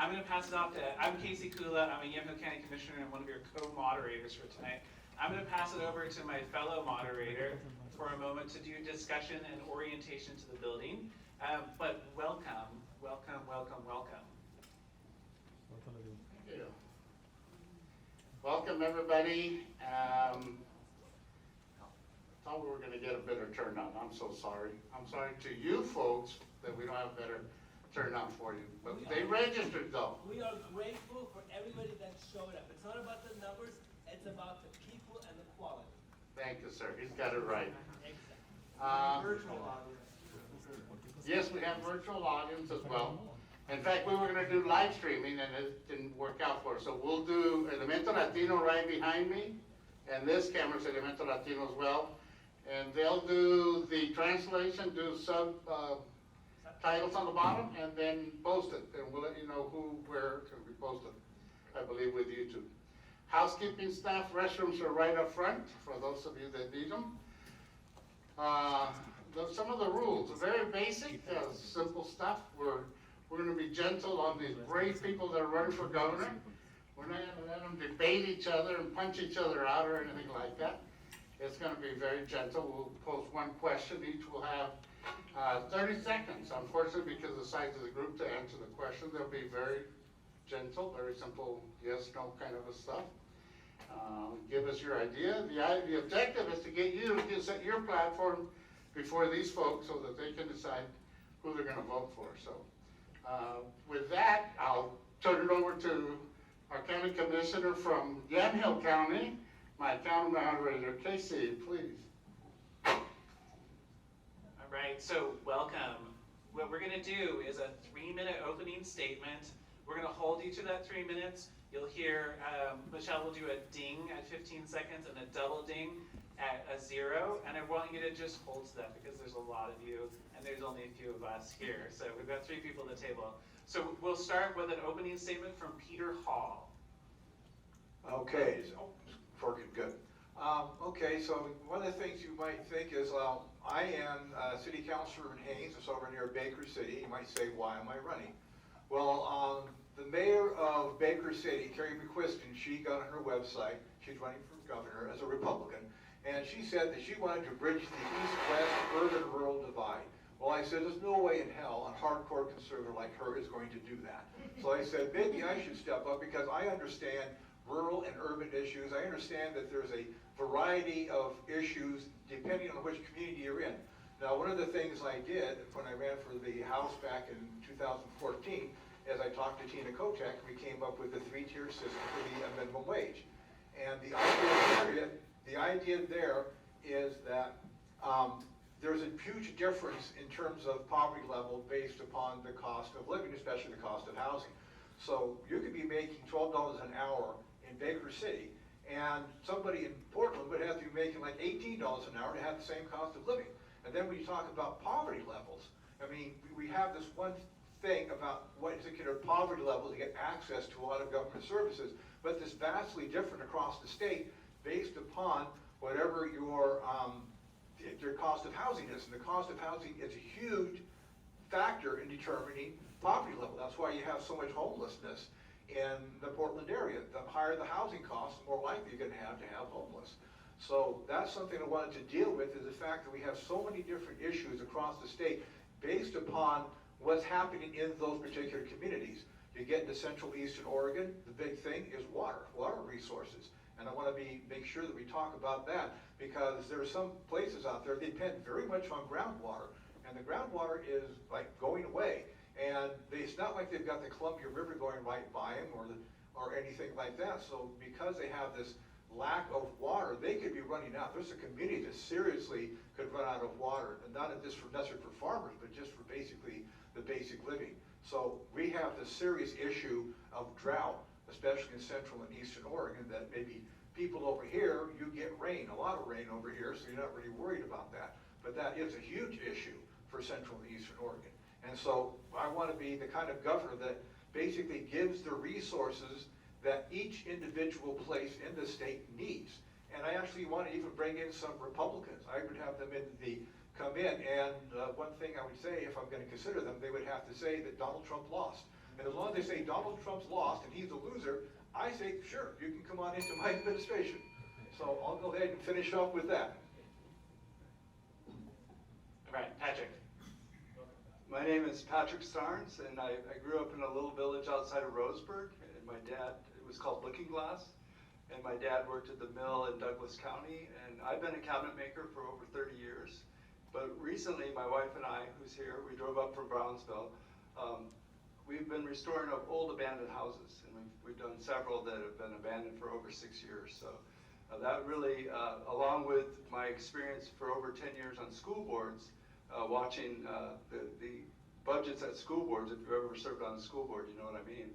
I'm going to pass it off to, I'm Casey Kula, I'm a Yamhill County Commissioner and one of your co-moderators for tonight. I'm going to pass it over to my fellow moderator for a moment to do discussion and orientation to the building. But welcome, welcome, welcome, welcome. Thank you. Welcome, everybody. Thought we were going to get a better turnout. I'm so sorry. I'm sorry to you folks that we don't have a better turnout for you. But they registered, though. We are grateful for everybody that showed up. It's not about the numbers, it's about the people and the quality. Thank you, sir. He's got it right. Exactly. Virtual audience. Yes, we have virtual audience as well. In fact, we were going to do live streaming, and it didn't work out for us. So we'll do Elemento Latino right behind me, and this camera's Elemento Latino as well. And they'll do the translation, do subtitles on the bottom, and then post it. And we'll let you know who, where it's going to be posted, I believe, with YouTube. Housekeeping staff, restrooms are right up front for those of you that need them. Some of the rules are very basic, simple stuff. We're going to be gentle on these brave people that are running for governor. We're not going to let them debate each other and punch each other out or anything like that. It's going to be very gentle. We'll pose one question. Each will have 30 seconds, unfortunately, because of the size of the group, to answer the question. They'll be very gentle, very simple yes, no kind of a stuff. Give us your idea. The objective is to get you to set your platform before these folks so that they can decide who they're going to vote for. So with that, I'll turn it over to our county commissioner from Yamhill County, my county moderator, Casey, please. All right, so welcome. What we're going to do is a 3-minute opening statement. We're going to hold you to that 3 minutes. You'll hear Michelle will do a ding at 15 seconds and a double ding at a 0. And I want you to just hold to that because there's a lot of you and there's only a few of us here. So we've got 3 people at the table. So we'll start with an opening statement from Peter Hall. Okay, so working good. Okay, so one of the things you might think is, I am City Councilor in Haines, it's over near Baker City. You might say, why am I running? Well, the mayor of Baker City, Carrie McQuiston, she got on her website, she's running for governor as a Republican, and she said that she wanted to bridge the east-west urban-rural divide. Well, I said, there's no way in hell a hardcore conservative like her is going to do that. So I said, maybe I should step up because I understand rural and urban issues. I understand that there's a variety of issues depending on which community you're in. Now, one of the things I did when I ran for the House back in 2014 is I talked to Tina Kotek, and we came up with a 3-tier system for the minimum wage. And the idea there is that there's a huge difference in terms of poverty level based upon the cost of living, especially the cost of housing. So you could be making $12 an hour in Baker City, and somebody in Portland would have to be making like $18 an hour to have the same cost of living. And then when you talk about poverty levels, I mean, we have this one thing about what is considered poverty level to get access to a lot of government services, but it's vastly different across the state based upon whatever your cost of housing is. And the cost of housing is a huge factor in determining poverty level. That's why you have so much homelessness in the Portland area. The higher the housing costs, the more likely you're going to have homeless. So that's something I wanted to deal with, is the fact that we have so many different issues across the state based upon what's happening in those particular communities. You get into central eastern Oregon, the big thing is water resources. And I want to make sure that we talk about that, because there are some places out there that depend very much on groundwater. And the groundwater is like going away. And it's not like they've got the Columbia River going right by them or anything like that. So because they have this lack of water, they could be running out. There's a community that seriously could run out of water, and not just for farmers, but just for basically the basic living. So we have this serious issue of drought, especially in central and eastern Oregon, that maybe people over here, you get rain, a lot of rain over here, so you're not really worried about that. But that is a huge issue for central and eastern Oregon. And so I want to be the kind of governor that basically gives the resources that each individual place in the state needs. And I actually want to even bring in some Republicans. I would have them come in, and one thing I would say, if I'm going to consider them, they would have to say that Donald Trump lost. And as long as they say Donald Trump's lost and he's a loser, I say, sure, you can come on into my administration. So I'll go ahead and finish up with that. All right, Patrick. My name is Patrick Starnes, and I grew up in a little village outside of Roseburg, and my dad, it was called Looking Glass, and my dad worked at the mill in Douglas County, and I've been a cabinet maker for over 30 years. But recently, my wife and I, who's here, we drove up from Brownsville. We've been restoring old abandoned houses, and we've done several that have been abandoned for over 6 years. So that really, along with my experience for over 10 years on school boards, watching the budgets at school boards, if you've ever served on a school board, you know what I mean.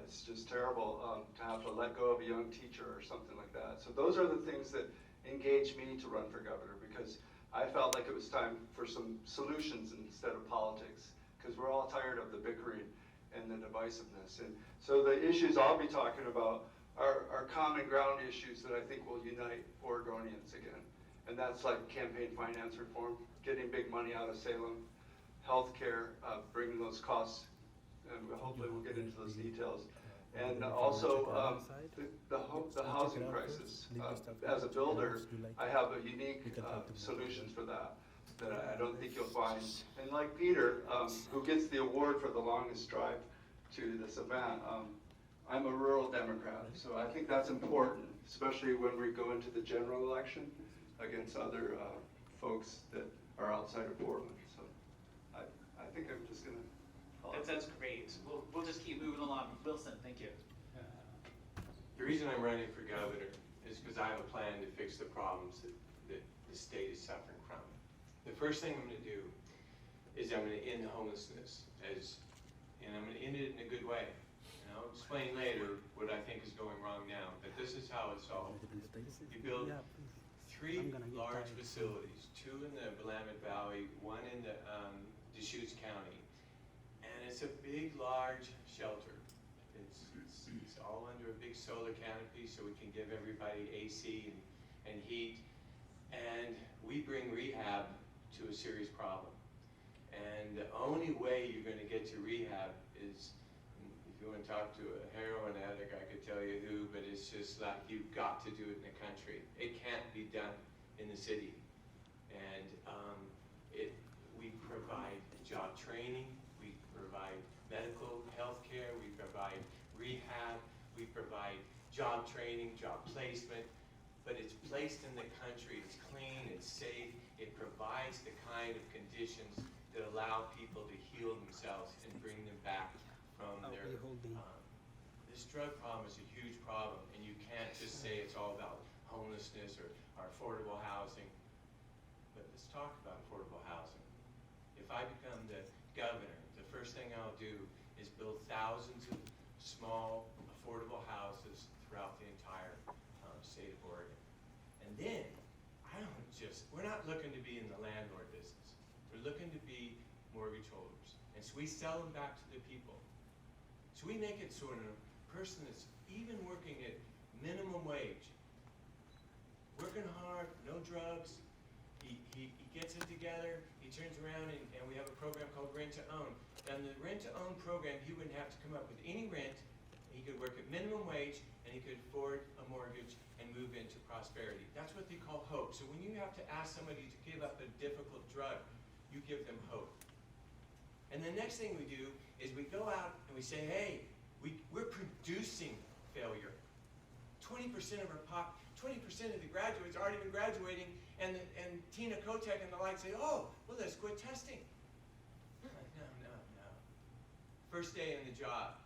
It's just terrible to have to let go of a young teacher or something like that. So those are the things that engaged me to run for governor, because I felt like it was time for some solutions instead of politics, because we're all tired of the bickering and the divisiveness. And so the issues I'll be talking about are common ground issues that I think will unite Oregonians again. And that's like campaign finance reform, getting big money out of Salem, healthcare, bringing those costs, and hopefully we'll get into those details. And also the housing crisis. As a builder, I have a unique solutions for that I don't think you'll find. And like Peter, who gets the award for the longest drive to this event, I'm a rural Democrat, so I think that's important, especially when we go into the general election against other folks that are outside of Portland. So I think I'm just gonna. That's great. We'll just keep moving along. Wilson, thank you. The reason I'm running for governor is because I have a plan to fix the problems that the state is suffering from. The first thing I'm going to do is I'm going to end homelessness, and I'm going to end it in a good way. And I'll explain later what I think is going wrong now, but this is how it's solved. You build 3 large facilities, 2 in the Willamette Valley, 1 in the Deschutes County, and it's a big, large shelter. It's all under a big solar canopy, so we can give everybody AC and heat. And we bring rehab to a serious problem. And the only way you're going to get to rehab is, if you want to talk to a heroin addict, I could tell you who, but it's just like you've got to do it in the country. It can't be done in the city. And we provide job training, we provide medical health care, we provide rehab, we provide job training, job placement, but it's placed in the country, it's clean, it's safe, it provides the kind of conditions that allow people to heal themselves and bring them back from their, this drug problem is a huge problem, and you can't just say it's all about homelessness or affordable housing, but let's talk about affordable housing. If I become the governor, the first thing I'll do is build thousands of small, affordable houses throughout the entire state of Oregon. And then, we're not looking to be in the landlord business. We're looking to be mortgage holders. And so we sell them back to the people. So we make it sort of a person that's even working at minimum wage, working hard, no drugs, he gets it together, he turns around and we have a program called Rent to Own. And the Rent to Own program, he wouldn't have to come up with any rent. He could work at minimum wage and he could afford a mortgage and move into prosperity. That's what they call hope. So when you have to ask somebody to give up a difficult drug, you give them hope. And the next thing we do is we go out and we say, hey, we're producing failure. 20% of our 20% of the graduates already been graduating, and Tina Kotek and the like say, oh, well, let's quit testing. No. First day in the job,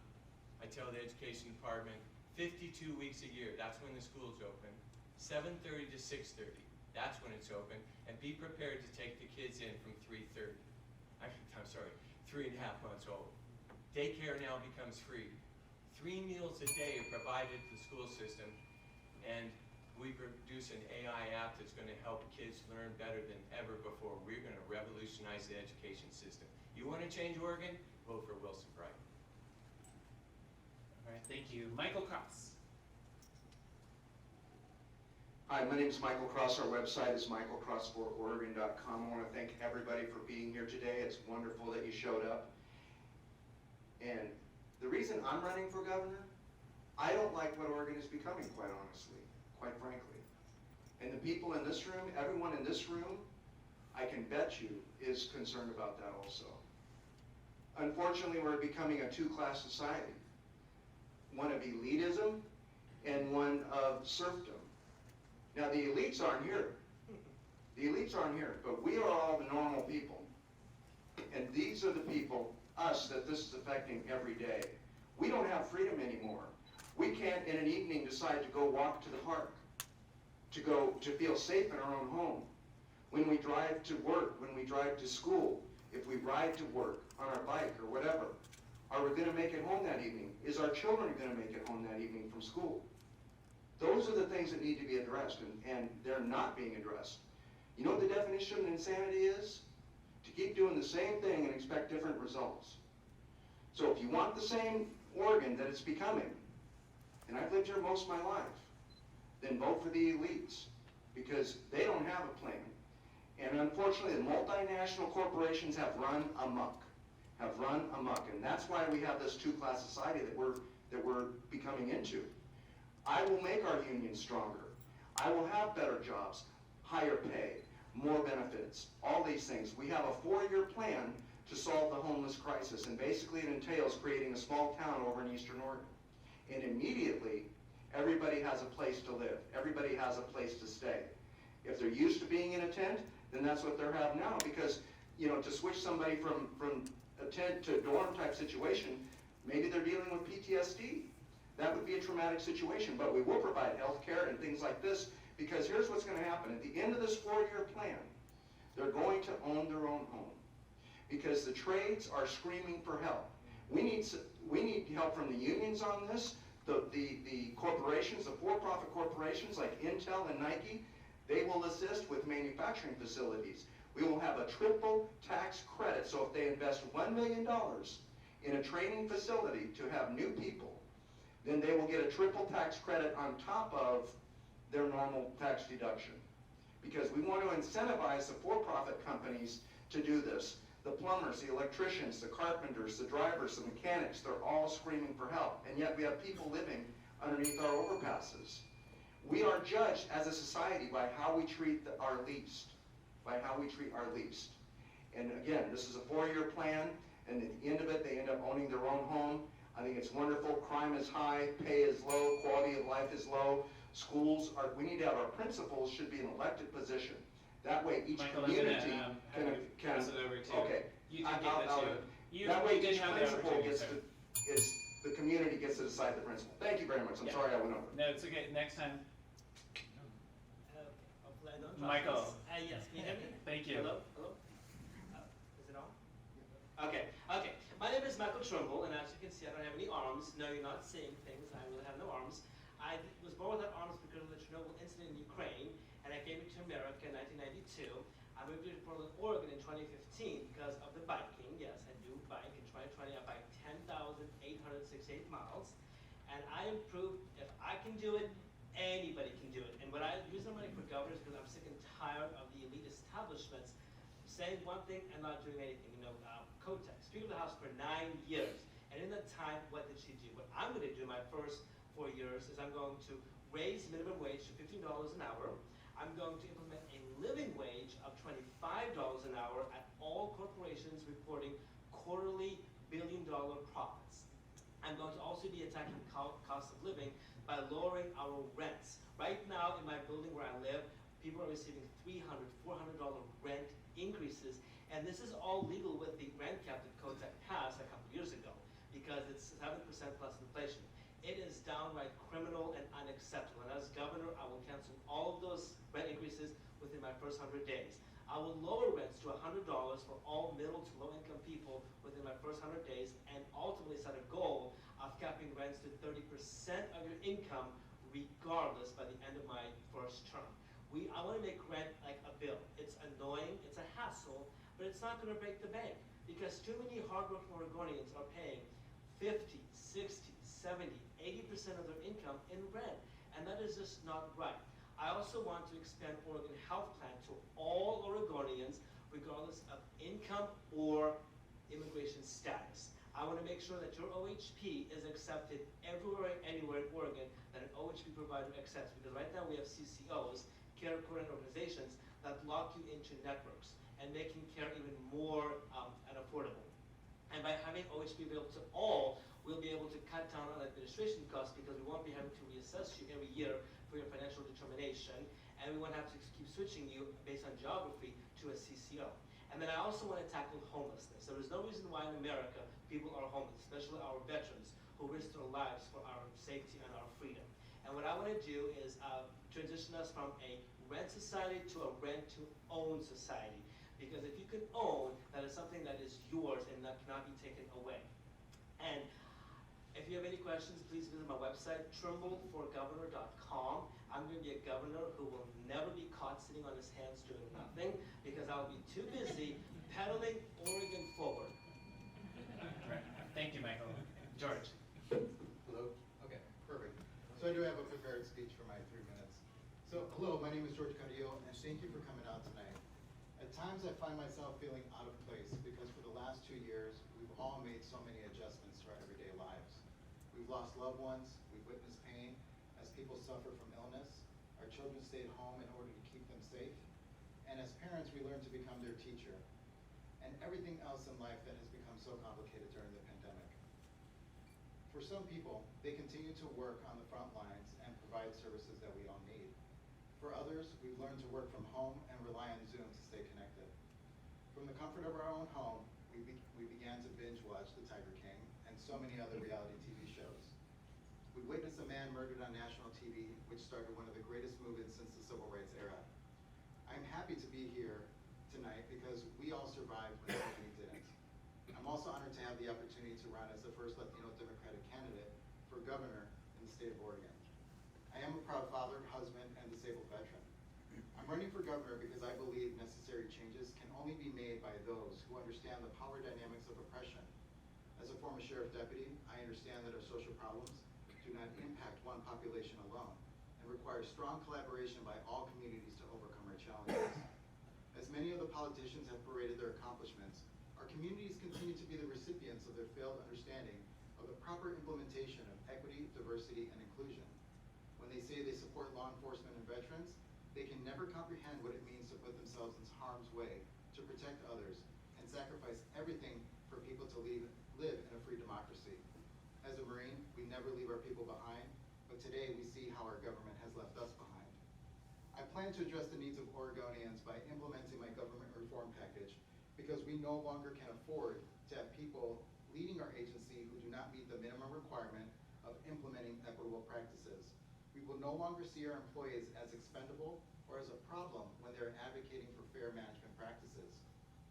I tell the education department, 52 weeks a year, that's when the school's open. 7:30 to 6:30, that's when it's open. And be prepared to take the kids in from 3:30. I'm sorry, 3.5 months old. Daycare now becomes free. 3 meals a day are provided to the school system. And we produce an AI app that's going to help kids learn better than ever before. We're going to revolutionize the education system. You want to change Oregon? Vote for Wilson Bright. All right, thank you. Michael Cross. Hi, my name is Michael Cross. Our website is michaelcrossfororegon.com. I want to thank everybody for being here today. It's wonderful that you showed up. And The reason I'm running for governor, I don't like what Oregon is becoming, quite honestly, quite frankly. And the people in this room, everyone in this room, I can bet you, is concerned about that also. Unfortunately, we're becoming a two-class society. One of elitism and one of serfdom. Now, the elites aren't here. The elites aren't here, but we are all the normal people. And these are the people, us, that this is affecting every day. We don't have freedom anymore. We can't, in an evening, decide to go walk to the park, to feel safe in our own home. When we drive to work, when we drive to school, if we ride to work on our bike or whatever, are we gonna make it home that evening? Is our children gonna make it home that evening from school? Those are the things that need to be addressed, and they're not being addressed. You know what the definition of insanity is? To keep doing the same thing and expect different results. So if you want the same Oregon that it's becoming, and I've lived here most of my life, then vote for the elites, because they don't have a plan. And unfortunately, the multinational corporations have run amok, and that's why we have this two-class society that we're becoming into. I will make our union stronger. I will have better jobs, higher pay, more benefits, all these things. We have a 4-year plan to solve the homeless crisis, and basically it entails creating a small town over in Eastern Oregon. And immediately, everybody has a place to live. Everybody has a place to stay. If they're used to being in a tent, then that's what they're having now, because, you know, to switch somebody from a tent to a dorm type situation, maybe they're dealing with PTSD. That would be a traumatic situation, but we will provide health care and things like this, because here's what's going to happen. At the end of this 4-year plan, they're going to own their own home, because the trades are screaming for help. We need help from the unions on this. The corporations, the for-profit corporations like Intel and Nike, they will assist with manufacturing facilities. We will have a triple tax credit, so if they invest $1 million in a training facility to have new people, then they will get a triple tax credit on top of their normal tax deduction. Because we want to incentivize the for-profit companies to do this. The plumbers, the electricians, the carpenters, the drivers, the mechanics, they're all screaming for help. And yet we have people living underneath our overpasses. We are judged as a society by how we treat our least. And again, this is a 4-year plan, and at the end of it, they end up owning their own home. I think it's wonderful. Crime is high, pay is low, quality of life is low. Schools are, we need to have our principals should be an elected position. That way each Michael, community I'm gonna pass it over to okay. you. Can get that too. That way did each have the principal opportunity, gets sir. the community gets to decide the principal. Thank you very much. I'm Yeah. sorry I went over. No, it's okay. Next time. Okay, hopefully I don't drop Michael. this. Yes, can you hear me? Thank you. Hello? Is it on? Okay. My name is Micahel, and as you can see, I don't have any arms. No, you're not seeing things. I really have no arms. I was born without arms because of the Chernobyl incident in Ukraine, and I came to America in 1992. I moved to Portland, Oregon in 2015 because of the biking. Yes, I do bike. In 2020, I biked 10,868 miles, and I improved. If I can do it, anybody can do it. And what I use I'm running for governor is because I'm sick and tired of the elite establishments saying one thing and not doing anything. You know, Kotek, Speaker of the House for 9 years, and in that time, what did she do? What I'm going to do my first 4 years is I'm going to raise minimum wage to $15 an hour. I'm going to implement a living wage of $25 an hour at all corporations reporting quarterly billion-dollar profits. I'm going to also be attacking cost of living by lowering our rents. Right now in my building where I live, people are receiving $300, $400 rent increases, and this is all legal with the rent cap that Kotek passed a couple years ago, because it's 7% plus inflation. It is downright criminal and unacceptable. And as governor, I will cancel all of those rent increases within my first 100 days. I will lower rents to $100 for all middle to low income people within my first 100 days, and ultimately set a goal of capping rents to 30% of your income regardless by the end of my first term. I want to make rent like a bill. It's annoying, it's a hassle, but it's not going to break the bank, because too many hardworking Oregonians are paying 50, 60, 70, 80% of their income in rent, and that is just not right. I also want to expand Oregon Health Plan to all Oregonians, regardless of income or immigration status. I want to make sure that your OHP is accepted everywhere, anywhere in Oregon that an OHP provider accepts. Because right now we have CCOs, care coordinated organizations, that lock you into networks and making care even more unaffordable. And by having OHP available to all, we'll be able to cut down on administration costs because we won't be having to reassess you every year for your financial determination, and we won't have to keep switching you based on geography to a CCO. And then I also want to tackle homelessness. There is no reason why in America people are homeless, especially our veterans who risk their lives for our safety and our freedom. And what I want to do is transition us from a rent society to a rent-to-own society. Because if you can own, that is something that is yours and that cannot be taken away. And if you have any questions, please visit my website, trimbleforgovernor.com. I'm going to be a governor who will never be caught sitting on his hands doing nothing because I'll be too busy pedaling Oregon forward. Right. Thank you, Michael. George. Hello? Okay, perfect. So I do have a prepared speech for my 3 minutes. So, hello, my name is George Carrilo, and thank you for coming out tonight. At times I find myself feeling out of place because for the last 2 years, we've all made so many adjustments to our everyday lives. We've lost loved ones, we've witnessed pain as people suffer from illness, our children stayed home in order to keep them safe, and as parents we learn to become their teacher, and everything else in life that has become so complicated during the pandemic. For some people, they continue to work on the front lines and provide services that we all need. For others, we've learned to work from home and rely on Zoom to stay connected. From the comfort of our own home, we began to binge watch The Tiger King and so many other reality TV shows. We witnessed a man murdered on national TV, which started one of the greatest movements since the Civil Rights era. I'm happy to be here tonight because we all survived when so many didn't. I'm also honored to have the opportunity to run as the first Latino Democratic candidate for governor in the state of Oregon. I am a proud father, husband, and disabled veteran. I'm running for governor because I believe necessary changes can only be made by those who understand the power dynamics of oppression. As a former sheriff deputy, I understand that our social problems do not impact one population alone and require strong collaboration by all communities to overcome our challenges. As many of the politicians have paraded their accomplishments, our communities continue to be the recipients of their failed understanding of the proper implementation of equity, diversity, and inclusion. When they say they support law enforcement and veterans, they can never comprehend what it means to put themselves in harm's way, to protect others, and sacrifice everything for people to live in a free democracy. As a Marine, we never leave our people behind, but today we see how our government has left us behind. I plan to address the needs of Oregonians by implementing my government reform package because we no longer can afford to have people leading our agency who do not meet the minimum requirement of implementing equitable practices. We will no longer see our employees as expendable or as a problem when they're advocating for fair management practices.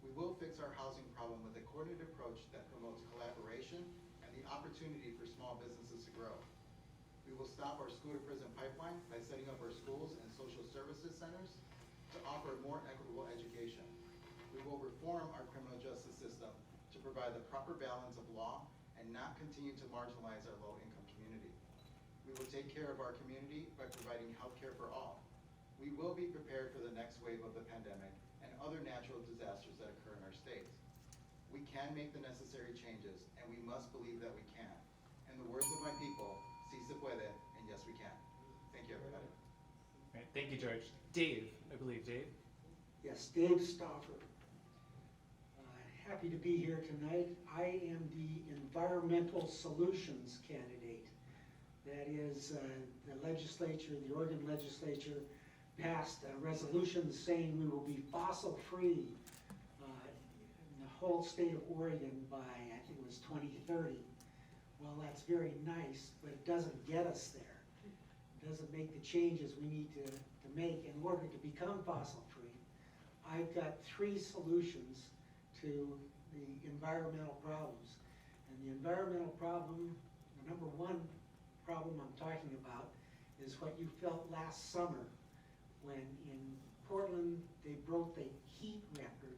We will fix our housing problem with a coordinated approach that promotes collaboration and the opportunity for small businesses to grow. We will stop our school-to-prison pipeline by setting up our schools and social services centers to offer more equitable education. We will reform our criminal justice system to provide the proper balance of law and not continue to marginalize our low-income community. We will take care of our community by providing health care for all. We will be prepared for the next wave of the pandemic and other natural disasters that occur in our state. We can make the necessary changes, and we must believe that we can. In the words of my people, si se puede, and yes we can. Thank you, everybody. All right, thank you, George. Dave, I believe, Dave? Yes, Dave Stauffer. Happy to be here tonight. I am the Environmental Solutions candidate. That is, the legislature, the Oregon legislature passed a resolution saying we will be fossil-free in the whole state of Oregon by, I think it was 2030. Well, that's very nice, but it doesn't get us there. It doesn't make the changes we need to make in order to become fossil-free. I've got 3 solutions to the environmental problems. And the environmental problem, the number 1 problem I'm talking about is what you felt last summer when in Portland they broke the heat record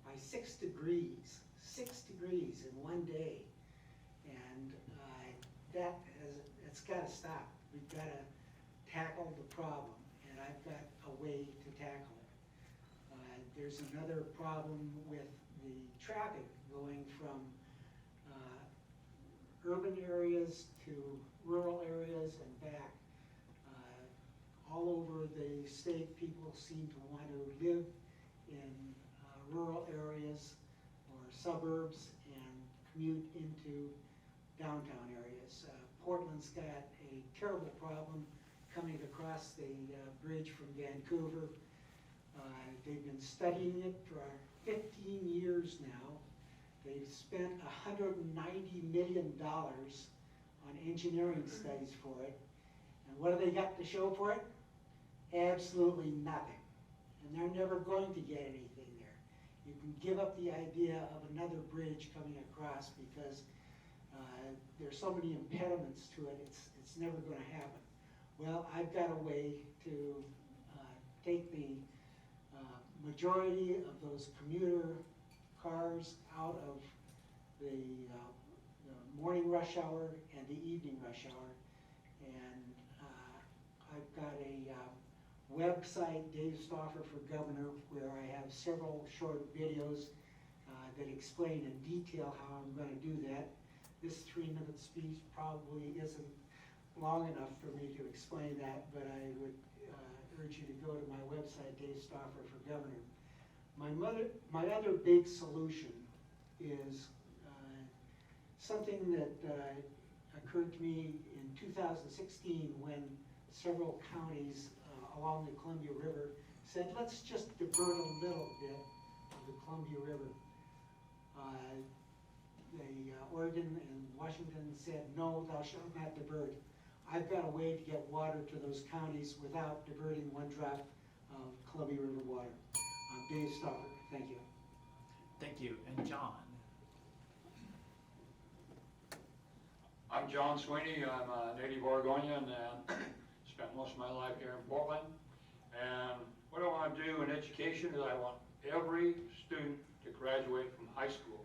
by 6 degrees. 6 degrees in one day. And it's got to stop. We've got to tackle the problem, and I've got a way to tackle it. There's another problem with the traffic going from urban areas to rural areas and back. All over the state, people seem to want to live in rural areas or suburbs and commute into downtown areas. Portland's got a terrible problem coming across the bridge from Vancouver. They've been studying it for 15 years now. They've spent $190 million on engineering studies for it. And what do they got to show for it? Absolutely nothing. And they're never going to get anything there. You can give up the idea of another bridge coming across because there's so many impediments to it, it's never going to happen. Well, I've got a way to take the majority of those commuter cars out of the morning rush hour and the evening rush hour. And I've got a website, Dave Stauffer for Governor, where I have several short videos that explain in detail how I'm going to do that. This 3-minute speech probably isn't long enough for me to explain that, but I would urge you to go to my website, Dave Stauffer for Governor. My other big solution is something that occurred to me in 2016 when several counties along the Columbia River said, let's just divert a little bit of the Columbia River. Oregon and Washington said, no, thou shalt not divert. I've got a way to get water to those counties without diverting one drop of Columbia River water. I'm Dave Stauffer. Thank you. Thank you. And John? I'm John Sweeney. I'm a native Oregonian and spent most of my life here in Portland. And what I want to do in education is I want every student to graduate from high school,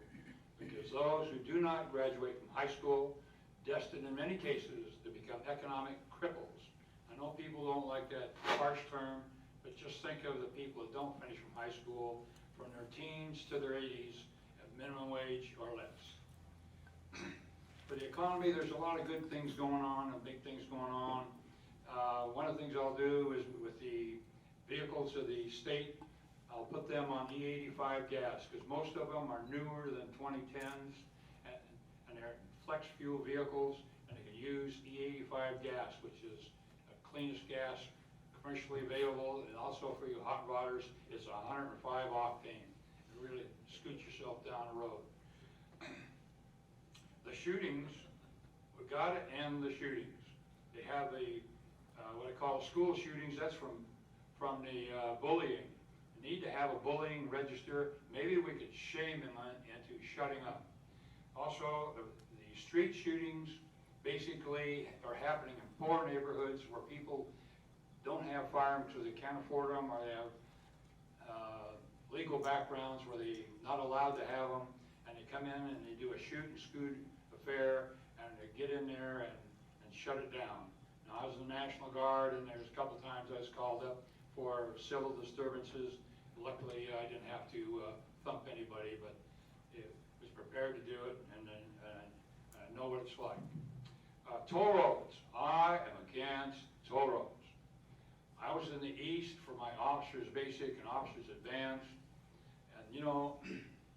because those who do not graduate from high school, destined in many cases to become economic cripples. I know people don't like that harsh term, but just think of the people that don't finish from high school from their teens to their 80s at minimum wage or less. For the economy, there's a lot of good things going on and big things going on. One of the things I'll do is with the vehicles of the state, I'll put them on E85 gas, because most of them are newer than 2010s, and they're flex fuel vehicles, and they can use E85 gas, which is the cleanest gas commercially available, and also for you hot rodders, it's 105 octane. You really scoot yourself down the road. The shootings, we got to end the shootings. They have the, what I call school shootings, that's from the bullying. Need to have a bullying register. Maybe we could shame them into shutting up. Also, the street shootings basically are happening in poor neighborhoods where people don't have firearms because they can't afford them, or they have legal backgrounds where they're not allowed to have them, and they come in and they do a shoot and scoot affair, and they get in there and shut it down. Now, I was in the National Guard, and there's a couple times I was called up for civil disturbances. Luckily, I didn't have to thump anybody, but it was prepared to do it, and then I know what it's like. Toll roads. I am against toll roads. I was in the East for my officer's basic and officer's advanced, and you know,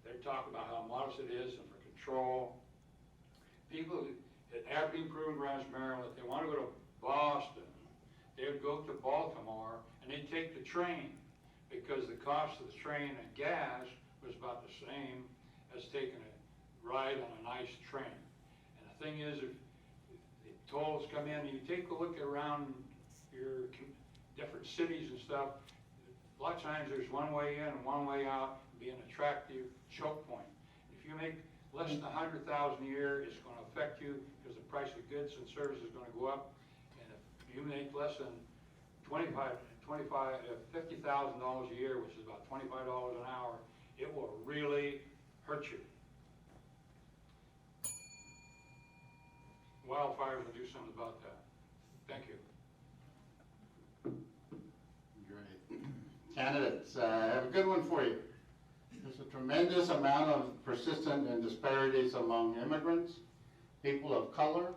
they talk about how modest it is and for control. People at Aberdeen, Proven Branch, Maryland, if they want to go to Boston, they would go to Baltimore and they'd take the train, because the cost of the train and gas was about the same as taking a ride on a nice train. And the thing is, if the tolls come in, and you take a look around your different cities and stuff, a lot of times there's one way in and one way out, and be an attractive choke point. If you make less than $100,000 a year, it's going to affect you because the price of goods and services is going to go up. And if you make less than $50,000 a year, which is about $25 an hour, it will really hurt you. Wildfires will do something about that. Thank you. Great. Candidates, I have a good one for you. There's a tremendous amount of persistent and disparities among immigrants, people of color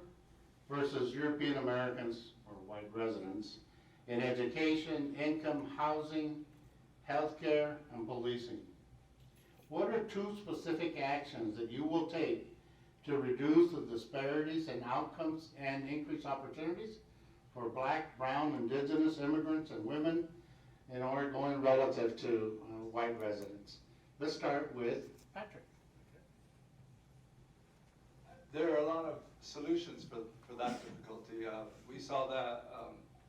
versus European Americans or white residents in education, income, housing, healthcare, and policing. What are 2 specific actions that you will take to reduce the disparities in outcomes and increase opportunities for Black, brown, indigenous immigrants and women in Oregon relative to white residents? Let's start with Patrick. There are a lot of solutions for that difficulty. We saw that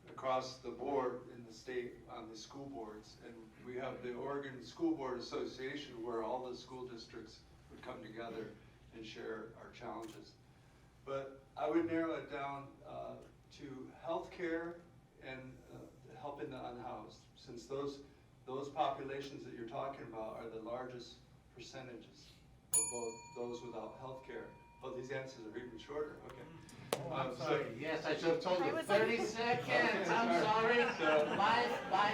across the board in the state on the school boards, and we have the Oregon School Board Association where all the school districts would come together and share our challenges. But I would narrow it down to healthcare and helping the unhoused, since those populations that you're talking about are the largest percentages of both those without healthcare. Oh, these answers are even shorter, okay. I'm sorry, yes, I should have told you, 30 seconds, I'm sorry, So- my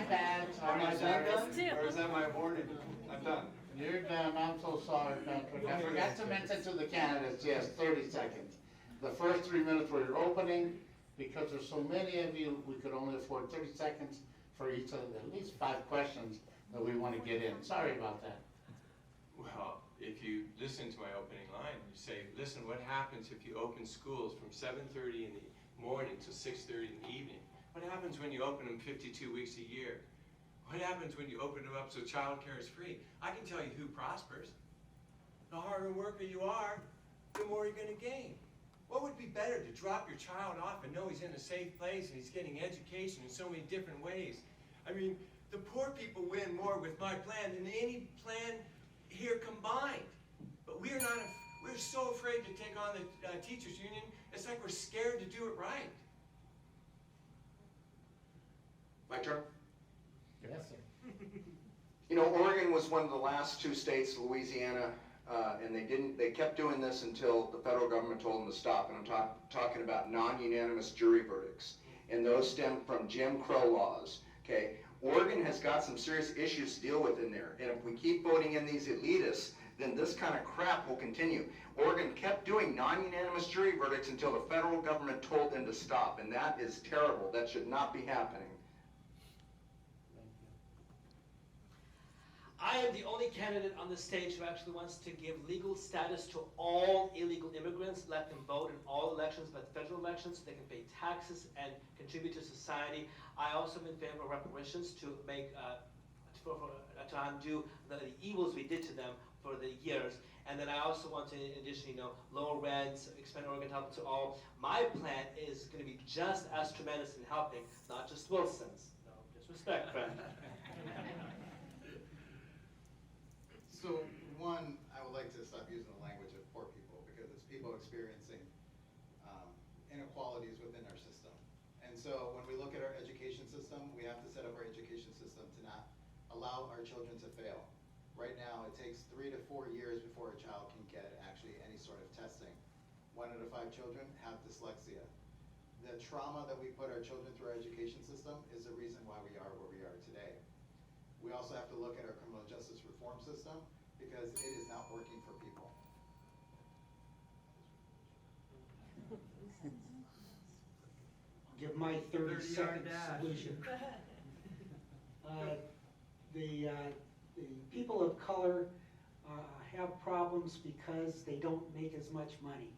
bad, Am I sorry. done? Or is that my warning? I'm done. You're done, I'm so sorry, Patrick, I forgot to mention to the candidates, yes, 30 seconds. The first 3 minutes were your opening, because there's so many of you, we could only afford 30 seconds for each of the, at least 5 questions that we want to get in, sorry about that. Well, if you listen to my opening line, you say, listen, what happens if you open schools from 7:30 in the morning to 6:30 in the evening? What happens when you open them 52 weeks a year? What happens when you open them up so childcare is free? I can tell you who prospers. The harder worker you are, the more you're going to gain. What would be better to drop your child off and know he's in a safe place and he's getting education in so many different ways? I mean, the poor people win more with my plan than any plan here combined. But we're so afraid to take on the teachers union, it's like we're scared to do it right. My turn? Yes, sir. You know, Oregon was one of the last 2 states, Louisiana, and they kept doing this until the federal government told them to stop. And I'm talking about non-unanimous jury verdicts. And those stem from Jim Crow laws, okay? Oregon has got some serious issues to deal with in there. And if we keep voting in these elitists, then this kind of crap will continue. Oregon kept doing non-unanimous jury verdicts until the federal government told them to stop. And that is terrible. That should not be happening. I am the only candidate on the stage who actually wants to give legal status to all illegal immigrants, let them vote in all elections, but federal elections, so they can pay taxes and contribute to society. I also am in favor of reparations to make, to undo the evils we did to them for the years. And then I also want to, in addition, lower rents, expand Oregon Health to all. My plan is going to be just as tremendous in helping, not just Wilson's. No disrespect, friend. So, one, I would like to stop using the language of poor people, because it's people experiencing inequalities within our system. And so when we look at our education system, we have to set up our education system to not allow our children to fail. Right now, it takes 3 to 4 years before a child can get actually any sort of testing. 1 out of 5 children have dyslexia. The trauma that we put our children through our education system is the reason why we are where we are today. We also have to look at our criminal justice reform system, because it is not working for people. Give my 30-second solution. The people of color have problems because they don't make as much money.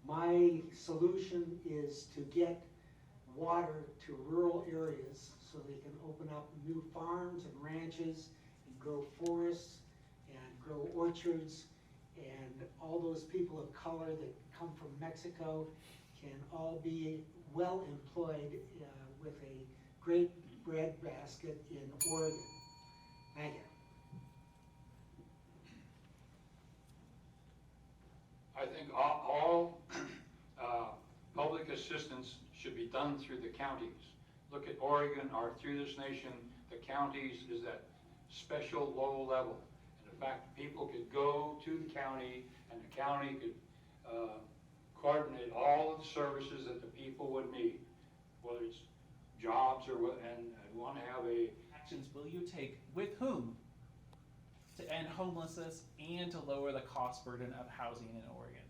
My solution is to get water to rural areas so they can open up new farms and ranches and grow forests and grow orchards, and all those people of color that come from Mexico can all be well employed with a great bread basket in Oregon. Thank you. I think all public assistance should be done through the counties. Look at Oregon, or through this nation, the counties is that special low level. And in fact, people could go to the county, and the county could coordinate all of the services that the people would need, whether it's jobs or what, and want to have a. Actions will you take with whom to end homelessness and to lower the cost burden of housing in Oregon?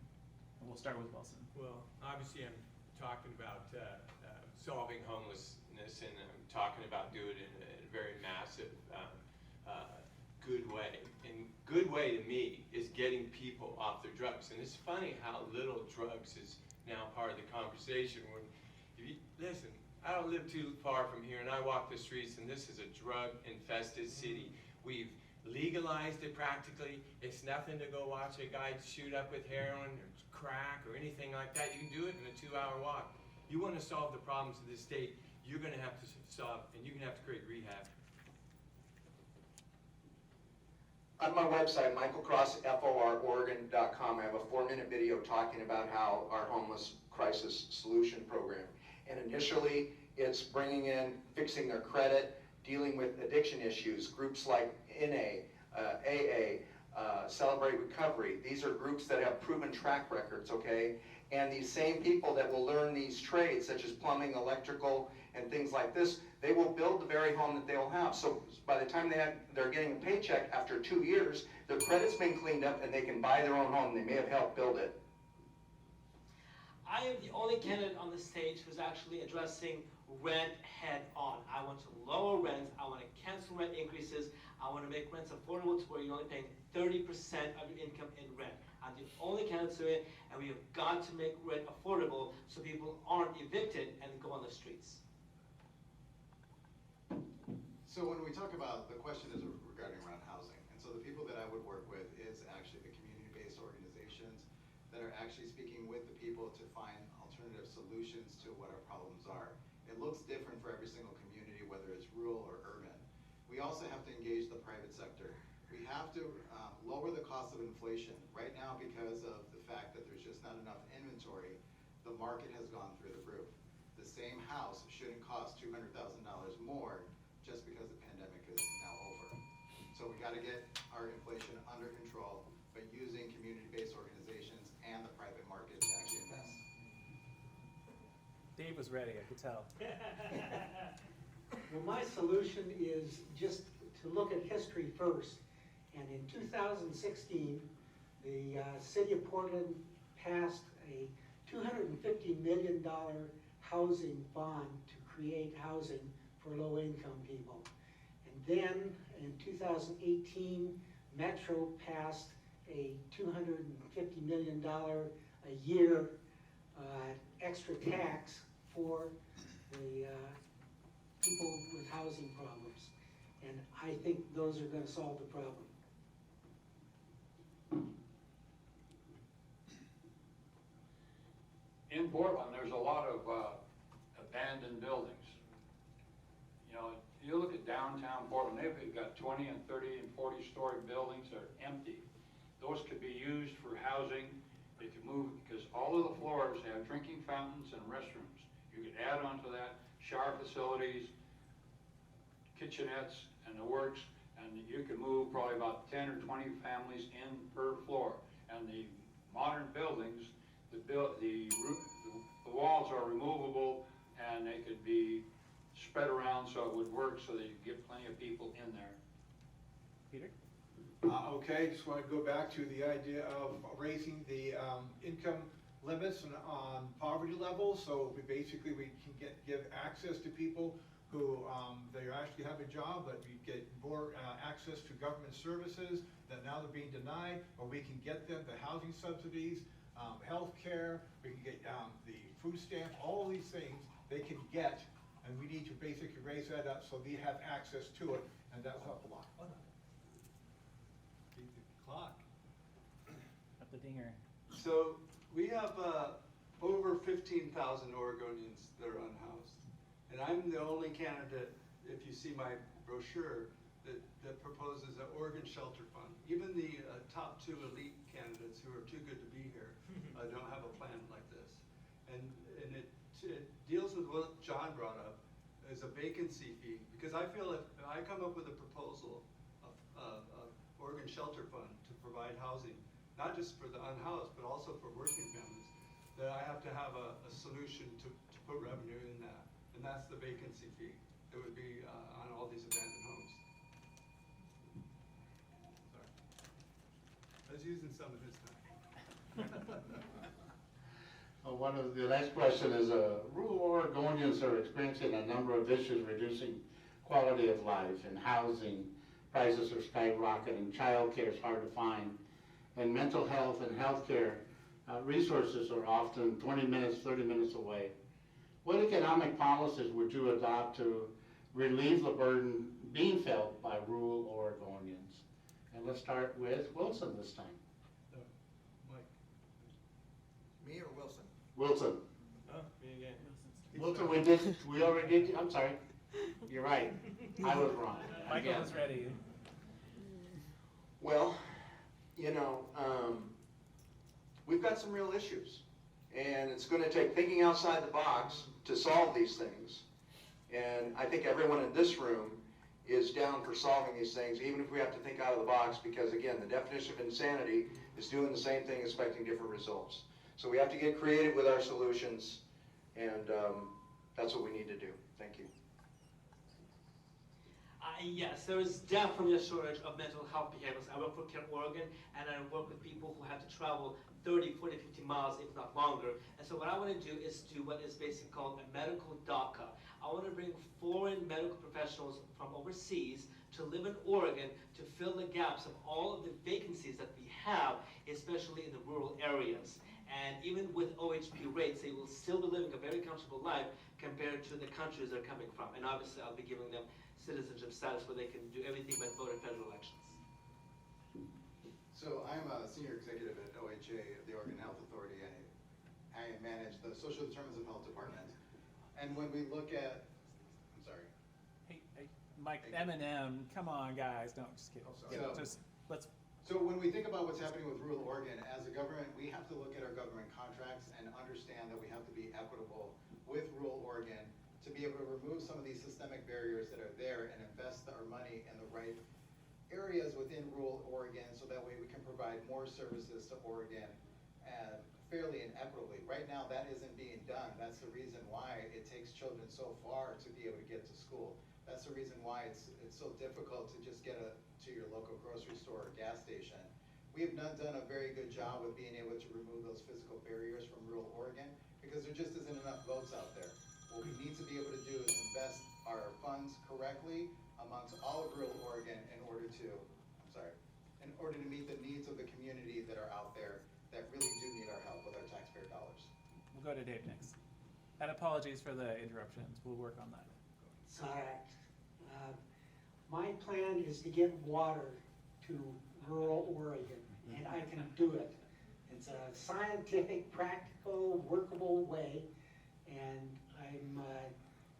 And we'll start with Wilson. Well, obviously I'm talking about solving homelessness, and I'm talking about doing it in a very massive, good way. And good way to me is getting people off their drugs. And it's funny how little drugs is now part of the conversation. When, if you, listen, I don't live too far from here, and I walk the streets, and this is a drug-infested city. We've legalized it practically. It's nothing to go watch a guy shoot up with heroin or crack or anything like that. You can do it in a 2-hour walk. You want to solve the problems of the state, you're going to have to solve, and you're going to have to create rehab. On my website, michaelcrossfororegon.com, I have a 4-minute video talking about how our homeless crisis solution program. And initially, it's bringing in, fixing their credit, dealing with addiction issues, groups like NA, AA, Celebrate Recovery. These are groups that have proven track records, okay? And these same people that will learn these trades, such as plumbing, electrical, and things like this, they will build the very home that they'll have. So by the time they're getting a paycheck after 2 years, their credit's been cleaned up and they can buy their own home. They may have helped build it. I am the only candidate on the stage who's actually addressing rent head on. I want to lower rents. I want to cancel rent increases. I want to make rents affordable to where you're only paying 30% of your income in rent. I'm the only candidate to it, and we have got to make rent affordable so people aren't evicted and go on the streets. So when we talk about, the question is regarding around housing. And so the people that I would work with is actually the community-based organizations that are actually speaking with the people to find alternative solutions to what our problems are. It looks different for every single community, whether it's rural or urban. We also have to engage the private sector. We have to lower the cost of inflation. Right now, because of the fact that there's just not enough inventory, the market has gone through the roof. The same house shouldn't cost $200,000 more just because the pandemic is now over. So we got to get our inflation under control, but using community-based organizations and the private market to actually invest. Dave was ready, I could tell. Well, my solution is just to look at history first. And in 2016, the city of Portland passed a $250 million housing bond to create housing for low-income people. And then in 2018, Metro passed a $250 million a year extra tax for the people with housing problems. And I think those are going to solve the problem. In Portland, there's a lot of abandoned buildings. You know, you look at downtown Portland, they've got 20 and 30 and 40-story buildings that are empty. Those could be used for housing. They could move, because all of the floors have drinking fountains and restrooms. You could add on to that shower facilities, kitchenettes, and the works, and you could move probably about 10 or 20 families in per floor. And the modern buildings, the walls are removable, and they could be spread around so it would work, so that you get plenty of people in there. Peter? Okay, just want to go back to the idea of raising the income limits on poverty levels. So we can give access to people who they actually have a job, but we get more access to government services that now they're being denied, or we can get them the housing subsidies, health care, we can get the food stamps, all these things they can get, and we need to basically raise that up so they have access to it, and that'll help a lot. Beat the clock. Up the dinger. So we have over 15,000 Oregonians that are unhoused. And I'm the only candidate, if you see my brochure, that proposes an Oregon Shelter Fund. Even the top 2 elite candidates who are too good to be here don't have a plan like this. And it deals with what John brought up, as a vacancy fee. Because I feel if I come up with a proposal of Oregon Shelter Fund to provide housing, not just for the unhoused, but also for working families, that I have to have a solution to put revenue in that. And that's the vacancy fee. It would be on all these abandoned homes. Sorry. I was using some of his time. One of the next question is, rural Oregonians are experiencing a number of issues reducing quality of life, and housing prices are skyrocketing, childcare is hard to find, and mental health and healthcare resources are often 20 minutes, 30 minutes away. What economic policies would you adopt to relieve the burden being felt by rural Oregonians? And let's start with Wilson this time. Mike. Me or Wilson? Wilson. Oh, me again. Wilson, we already did, I'm sorry. You're right. I was wrong. Michael Again. was ready. Well, you know, we've got some real issues, and it's going to take thinking outside the box to solve these things. And I think everyone in this room is down for solving these things, even if we have to think out of the box, because again, the definition of insanity is doing the same thing, expecting different results. So we have to get creative with our solutions, and that's what we need to do. Thank you. Yes, there is definitely a shortage of mental health behaviors. I work for Care Oregon, and I work with people who have to travel 30, 40, 50 miles, if not longer. And so what I want to do is do what is basically called a medical DACA. I want to bring foreign medical professionals from overseas to live in Oregon to fill the gaps of all of the vacancies that we have, especially in the rural areas. And even with OHP rates, they will still be living a very comfortable life compared to the countries they're coming from. And obviously, I'll be giving them citizenship status where they can do everything but vote in federal elections. So I'm a senior executive at OHA, the Oregon Health Authority, and I manage the social determinants of health department. And when we look at, I'm sorry. Hey, Mike, M&M, come on, guys. No, just kidding. So- Let's. So when we think about what's happening with rural Oregon, as a government, we have to look at our government contracts and understand that we have to be equitable with rural Oregon to be able to remove some of these systemic barriers that are there and invest our money in the right areas within rural Oregon, so that way we can provide more services to Oregon fairly and equitably. Right now, that isn't being done. That's the reason why it takes children so far to be able to get to school. That's the reason why it's so difficult to just get to your local grocery store or gas station. We have not done a very good job with being able to remove those physical barriers from rural Oregon, because there just isn't enough votes out there. What we need to be able to do is invest our funds correctly amongst all of rural Oregon in order to meet the needs of the community that are out there that really do need our help with our taxpayer dollars. We'll go to Dave next. And apologies for the interruptions. We'll work on that. It's all right. My plan is to get water to rural Oregon, and I can do it. It's a scientific, practical, workable way, and I'm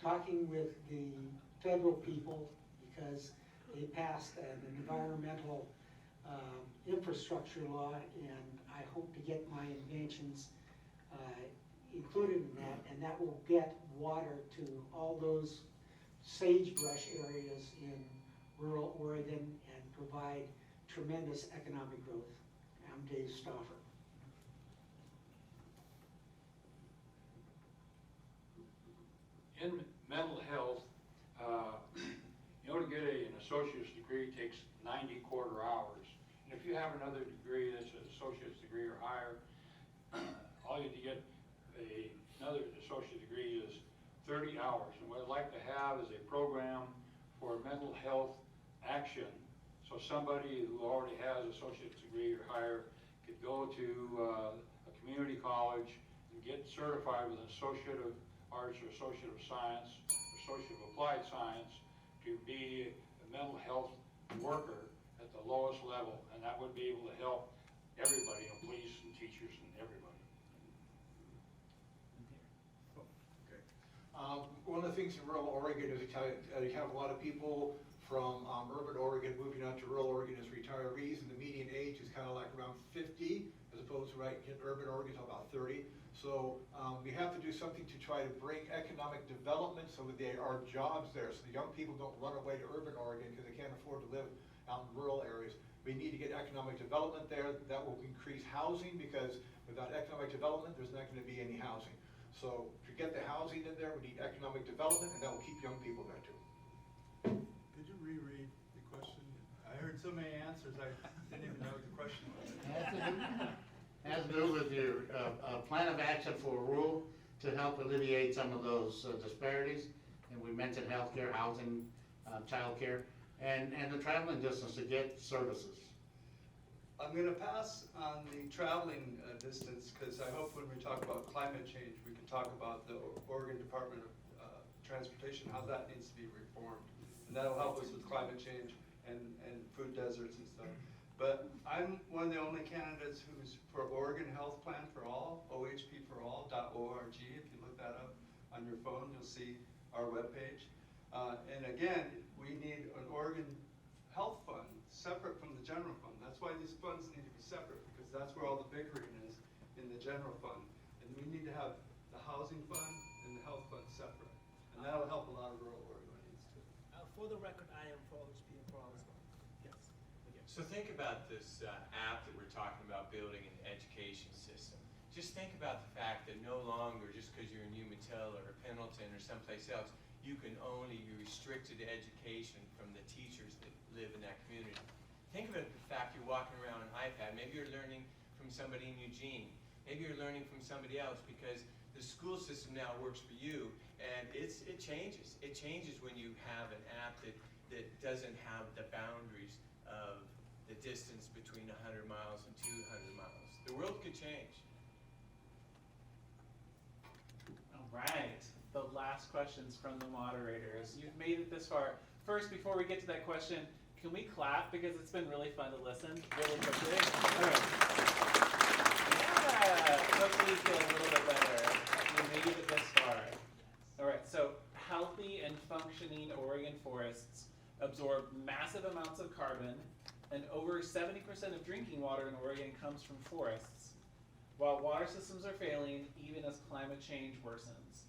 talking with the federal people because they passed an environmental infrastructure law, and I hope to get my inventions included in that, and that will get water to all those sagebrush areas in rural Oregon and provide tremendous economic growth. I'm Dave Stauffer. In mental health, in order to get an associate's degree takes 90 quarter hours. And if you have another degree that's an associate's degree or higher, all you need to get another associate degree is 30 hours. And what I'd like to have is a program for mental health action. So somebody who already has an associate's degree or higher could go to a community college and get certified with an Associate of Arts or Associate of Science or Associate of Applied Science to be a mental health worker at the lowest level. And that would be able to help everybody, police and teachers and everybody. One of the things in rural Oregon is you have a lot of people from urban Oregon moving out to rural Oregon as retirees, and the median age is kind of like around 50, as opposed to in urban Oregon it's about 30. So we have to do something to try to bring economic development so that there are jobs there, so the young people don't run away to urban Oregon because they can't afford to live out in rural areas. We need to get economic development there. That will increase housing, because without economic development, there's not going to be any housing. So to get the housing in there, we need economic development, and that will keep young people there too. Could you reread the question? I heard so many answers, I didn't even know what the question was. has to do with your plan of action for rural to help alleviate some of those disparities. And we mentioned healthcare, housing, childcare, and the traveling distance to get services. I'm gonna pass on the traveling distance, because I hope when we talk about climate change, we can talk about the Oregon Department of Transportation, how that needs to be reformed. And that'll help us with climate change and food deserts and stuff. But I'm one of the only candidates who's for Oregon Health Plan for All, ohpforall.org. If you look that up on your phone, you'll see our webpage. And again, we need an Oregon Health Fund separate from the general fund. That's why these funds need to be separate, because that's where all the bickering is, in the general fund. And we need to have the housing fund and the health fund separate. And that'll help a lot of rural Oregonians too. For the record, I am for OHP and for all as well. Yes. So think about this app that we're talking about building an education system. Just think about the fact that no longer, just because you're in Umatilla or Pendleton or someplace else, you can only be restricted to education from the teachers that live in that community. Think of it, the fact you're walking around an iPad. Maybe you're learning from somebody in Eugene. Maybe you're learning from somebody else, because the school system now works for you, and it changes. It changes when you have an app that doesn't have the boundaries of the distance between 100 miles and 200 miles. The world could change. All right, the last questions from the moderators. You've made it this far. First, before we get to that question, can we clap, because it's been really fun to listen really quickly? All right. Yeah, hopefully you feel a little bit better. You made it this far. All right, so healthy and functioning Oregon forests absorb massive amounts of carbon, and over 70% of drinking water in Oregon comes from forests, while water systems are failing even as climate change worsens.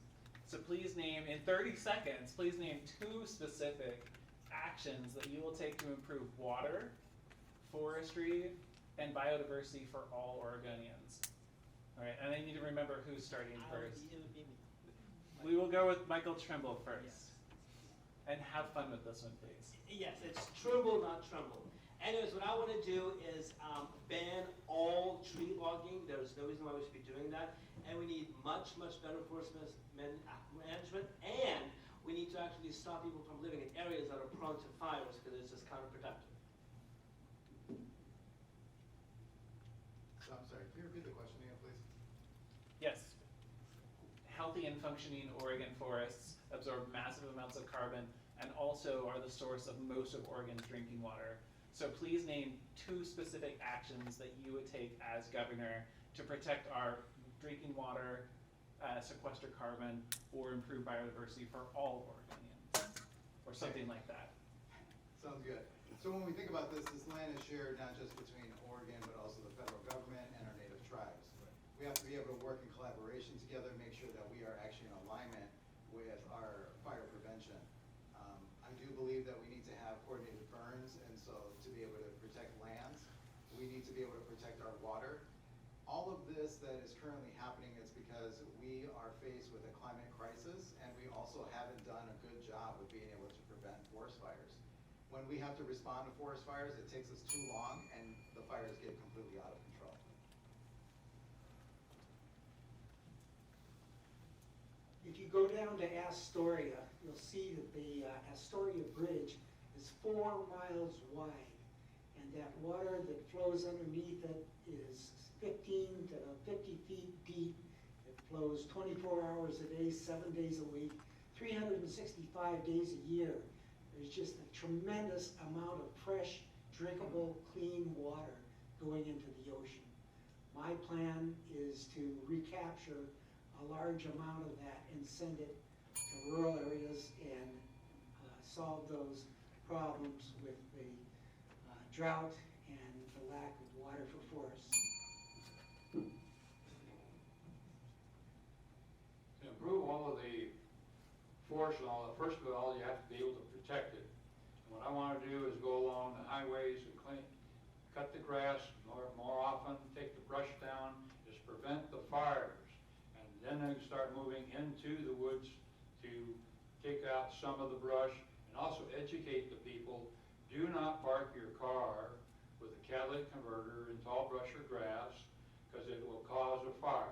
So please name, in 30 seconds, please name 2 specific actions that you will take to improve water, forestry, and biodiversity for all Oregonians. All right, and I need to remember who's starting first. It would be me. We will go with Michael Trimble first. Yes. And have fun with this one, please. Yes, it's Trimble, not Trumble. Anyways, what I want to do is ban all tree logging. There's no reason why we should be doing that. And we need much, much better enforcement management. And we need to actually stop people from living in areas that are prone to fires, because it's just counterproductive. So I'm sorry, can you repeat the question again, please? Yes. Healthy and functioning Oregon forests absorb massive amounts of carbon and also are the source of most of Oregon's drinking water. So please name 2 specific actions that you would take as governor to protect our drinking water, sequester carbon, or improve biodiversity for all Oregonians, or something like that. Sounds good. So when we think about this land is shared not just between Oregon, but also the federal government and our native tribes. We have to be able to work in collaboration together, make sure that we are actually in alignment with our fire prevention. I do believe that we need to have coordinated burns, and so to be able to protect lands, we need to be able to protect our water. All of this that is currently happening is because we are faced with a climate crisis, and we also haven't done a good job of being able to prevent forest fires. When we have to respond to forest fires, it takes us too long, and the fires get completely out of control. If you go down to Astoria, you'll see that the Astoria Bridge is 4 miles wide, and that water that flows underneath it is 15 to 50 feet deep. It flows 24 hours a day, 7 days a week, 365 days a year. There's just a tremendous amount of fresh, drinkable, clean water going into the ocean. My plan is to recapture a large amount of that and send it to rural areas and solve those problems with the drought and the lack of water for forests. To improve all of the forest and all, first of all, you have to be able to protect it. And what I want to do is go along the highways and cut the grass more often, take the brush down, just prevent the fires. And then I start moving into the woods to take out some of the brush and also educate the people. Do not park your car with a catalytic converter in tall brush or grass, because it will cause a fire.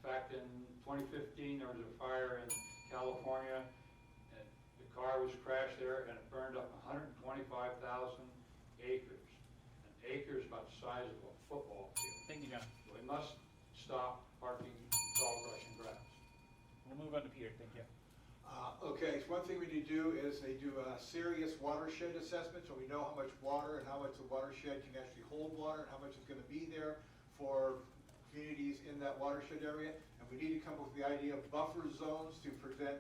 In fact, in 2015, there was a fire in California, and the car was crashed there, and it burned up 125,000 acres. An acre is about the size of a football field. Thank you, John. We must stop parking tall brush and grass. We'll move on to Peter, thank you. Okay, so one thing we need to do is they do a serious watershed assessment, so we know how much water and how much the watershed can actually hold water and how much is going to be there for communities in that watershed area. And we need to come up with the idea of buffer zones to prevent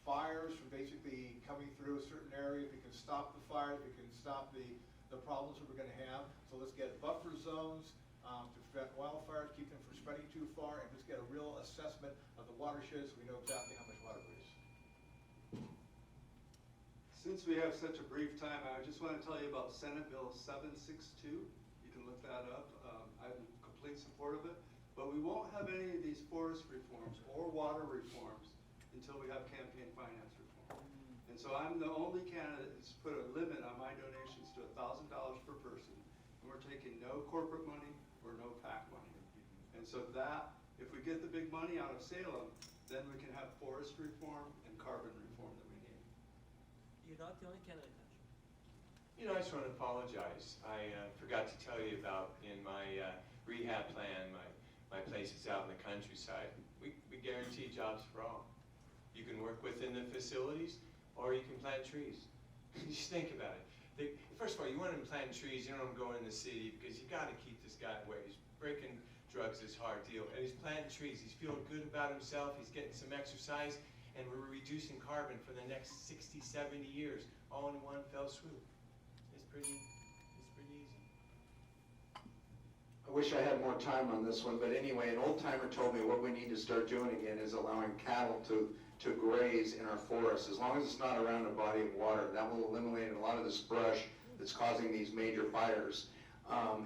fires from basically coming through a certain area. If we can stop the fire, we can stop the problems that we're going to have. So let's get buffer zones to prevent wildfires, keep them from spreading too far, and just get a real assessment of the watershed so we know exactly how much water there is. Since we have such a brief time, I just want to tell you about Senate Bill 762. You can look that up. I'm in complete support of it. But we won't have any of these forest reforms or water reforms until we have campaign finance reform. And so I'm the only candidate that's put a limit on my donations to $1,000 per person. And we're taking no corporate money or no PAC money. And so that, if we get the big money out of Salem, then we can have forest reform and carbon reform that we need. You're not the only candidate. You know, I just want to apologize. I forgot to tell you about in my rehab plan, my place is out in the countryside. We guarantee jobs for all. You can work within the facilities, or you can plant trees. Just think about it. First of all, you want him to plant trees, you don't want him going in the city, because you got to keep this guy away. He's breaking drugs is hard deal, and he's planting trees. He's feeling good about himself. He's getting some exercise, and we're reducing carbon for the next 60, 70 years, all in one fell swoop. It's pretty easy. I wish I had more time on this one, but anyway, an old timer told me what we need to start doing again is allowing cattle to graze in our forests. As long as it's not around a body of water, that will eliminate a lot of this brush that's causing these major fires.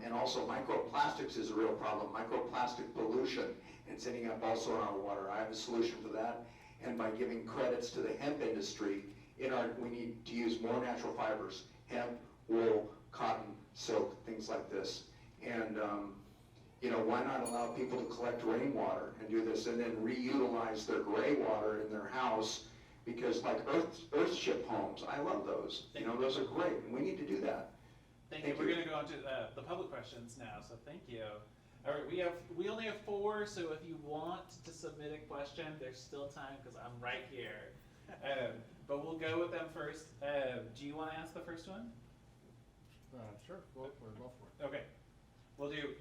And also microplastics is a real problem, microplastic pollution, and it's ending up also in our water. I have a solution for that, and by giving credits to the hemp industry, we need to use more natural fibers, hemp, wool, cotton, silk, things like this. And why not allow people to collect rainwater and do this and then reutilize their gray water in their house, because like earthship homes, I love those. Those are great, and we need to do that. Thank you. We're going to go on to the public questions now, so thank you. All right, we only have 4, so if you want to submit a question, there's still time because I'm right here. But we'll go with them first. Do you want to ask the first one? Sure, go for it. Okay, we'll do.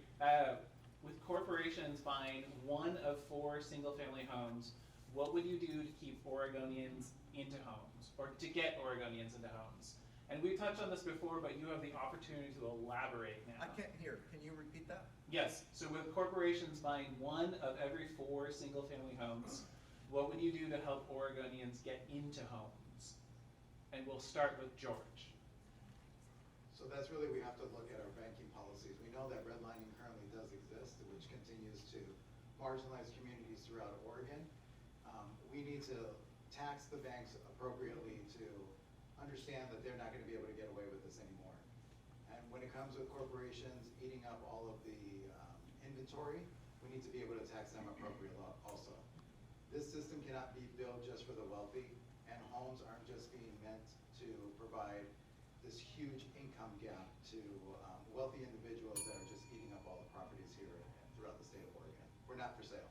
With corporations buying 1 of 4 single-family homes, what would you do to keep Oregonians into homes, or to get Oregonians into homes? And we've touched on this before, but you have the opportunity to elaborate now. I can't hear. Can you repeat that? Yes, so with corporations buying 1 of every 4 single-family homes, what would you do to help Oregonians get into homes? And we'll start with George. So that's really, we have to look at our banking policies. We know that redlining currently does exist, which continues to marginalize communities throughout Oregon. We need to tax the banks appropriately to understand that they're not going to be able to get away with this anymore. And when it comes with corporations eating up all of the inventory, we need to be able to tax them appropriately also. This system cannot be built just for the wealthy, and homes aren't just being meant to provide this huge income gap to wealthy individuals that are just eating up all the properties here throughout the state of Oregon. We're not for sale.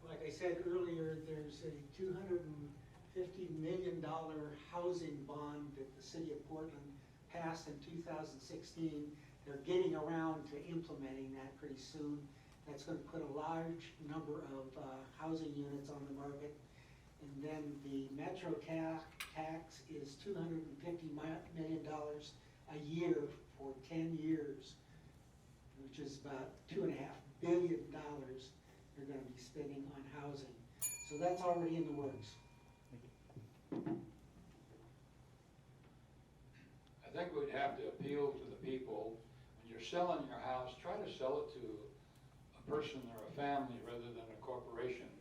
Like I said earlier, there's a $250 million housing bond that the city of Portland passed in 2016. They're getting around to implementing that pretty soon. That's going to put a large number of housing units on the market. And then the Metro tax is $250 million a year for 10 years, which is about $2.5 billion they're going to be spending on housing. So that's already in the works. I think we'd have to appeal to the people. When you're selling your house, try to sell it to a person or a family rather than a corporation.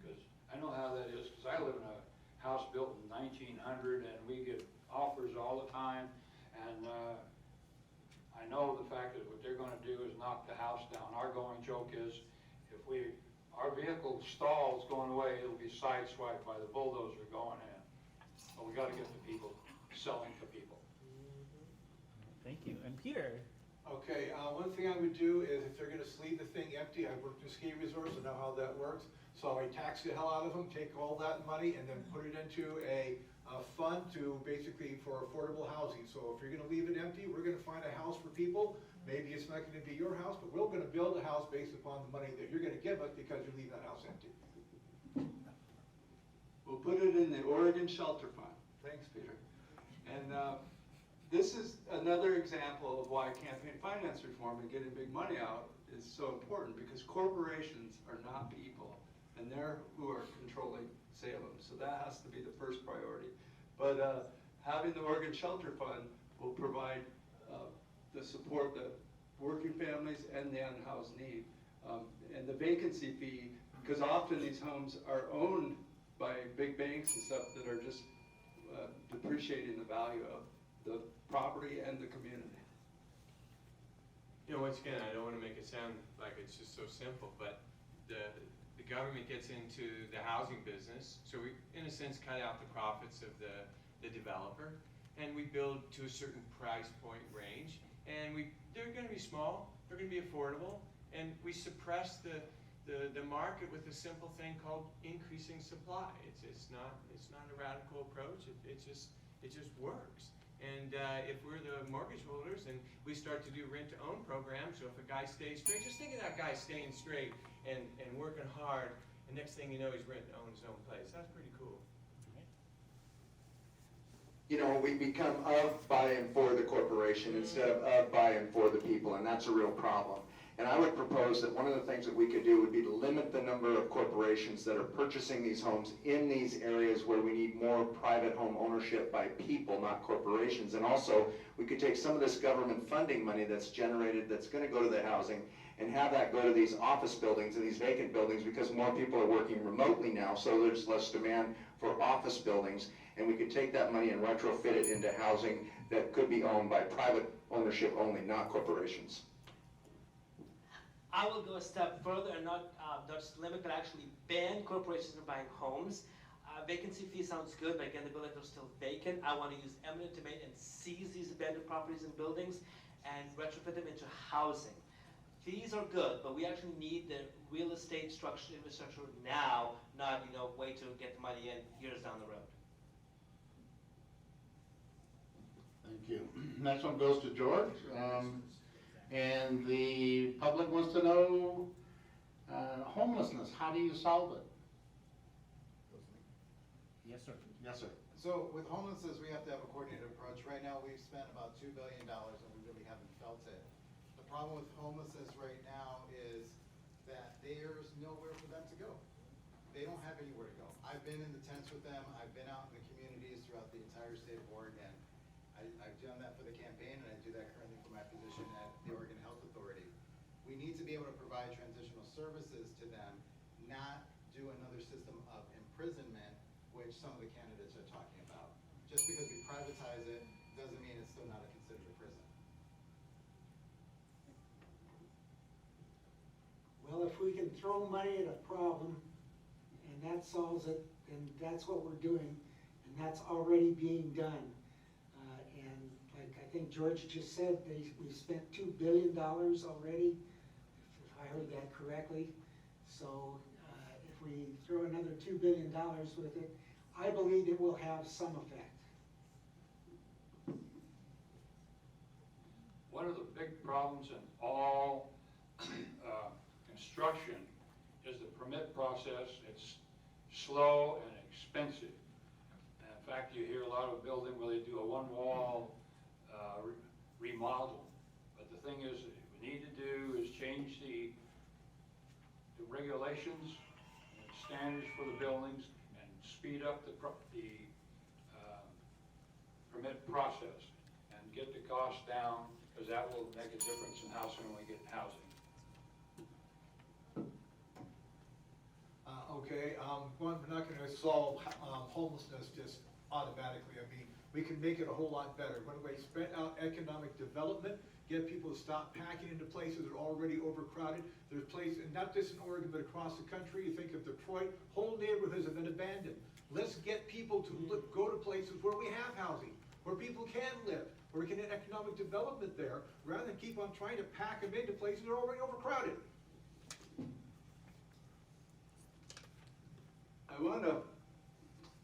Because I know how that is, because I live in a house built in 1900 and we get offers all the time. And I know the fact that what they're gonna do is knock the house down. Our going joke is, if our vehicle stalls going away, it'll be sideswiped by the bulldozer going in. But we gotta get the people selling to people. Thank you. And Peter? Okay, one thing I would do is if they're gonna leave the thing empty, I worked in ski resorts, I know how that works. So I tax the hell out of them, take all that money and then put it into a fund to basically for affordable housing. So if you're gonna leave it empty, we're gonna find a house for people. Maybe it's not gonna be your house, but we're gonna build a house based upon the money that you're gonna give us because you leave that house empty. We'll put it in the Oregon Shelter Fund. Thanks, Peter. And this is another example of why campaign finance reform and getting big money out is so important, because corporations are not people, and they're who are controlling Salem. So that has to be the first priority. But having the Oregon Shelter Fund will provide the support that working families and the unhoused need. And the vacancy fee, because often these homes are owned by big banks and stuff that are just depreciating the value of the property and the community. You know, once again, I don't want to make it sound like it's just so simple, but the government gets into the housing business, so we, in a sense, cut out the profits of the developer, and we build to a certain price point range, and they're going to be small, they're going to be affordable, and we suppress the market with a simple thing called increasing supply. It's not a radical approach. It just works. And if we're the mortgage holders and we start to do rent-to-own programs, so if a guy stays straight, just think of that guy staying straight and working hard, and next thing you know, he's renting to own his own place. That's pretty cool. You know, we become of, by, and for the corporation instead of, by, and for the people, and that's a real problem. And I would propose that one of the things that we could do would be to limit the number of corporations that are purchasing these homes in these areas where we need more private home ownership by people, not corporations. And also, we could take some of this government funding money that's generated, that's going to go to the housing, and have that go to these office buildings and these vacant buildings, because more people are working remotely now, so there's less demand for office buildings. And we could take that money and retrofit it into housing that could be owned by private ownership only, not corporations. I will go a step further and not just limit, but actually ban corporations from buying homes. Vacancy fee sounds good, but again, the buildings are still vacant. I want to use eminent domain and seize these abandoned properties and buildings and retrofit them into housing. Fees are good, but we actually need the real estate structure, infrastructure now, not wait to get the money in years down the road. Thank you. Next one goes to George. And the public wants to know homelessness. How do you solve it? Yes, sir. Yes, sir. So with homelessness, we have to have a coordinated approach. Right now, we've spent about $2 billion and we really haven't felt it. The problem with homelessness right now is that there's nowhere for them to go. They don't have anywhere to go. I've been in the tents with them. I've been out in the communities throughout the entire state of Oregon. I've done that for the campaign, and I do that currently for my position at the Oregon Health Authority. We need to be able to provide transitional services to them, not do another system of imprisonment, which some of the candidates are talking about. Just because we privatize it doesn't mean it's still not considered a prison. Well, if we can throw money at a problem and that solves it, then that's what we're doing, and that's already being done. And like I think George just said, we've spent $2 billion already, if I heard that correctly. So if we throw another $2 billion with it, I believe it will have some effect. One of the big problems in all construction is the permit process. It's slow and expensive. And in fact, you hear a lot of building where they do a one-wall remodel. But the thing is, what we need to do is change the regulations and standards for the buildings and speed up the permit process and get the cost down, because that will make a difference in how soon we get housing. Okay, we're not going to solve homelessness just automatically. I mean, we can make it a whole lot better. When we spread out economic development, get people to stop packing into places that are already overcrowded. There's places, and not just in Oregon, but across the country. You think of Detroit, whole neighborhoods have been abandoned. Let's get people to go to places where we have housing, where people can live, where we can have economic development there, rather than keep on trying to pack them into places that are already overcrowded. I want to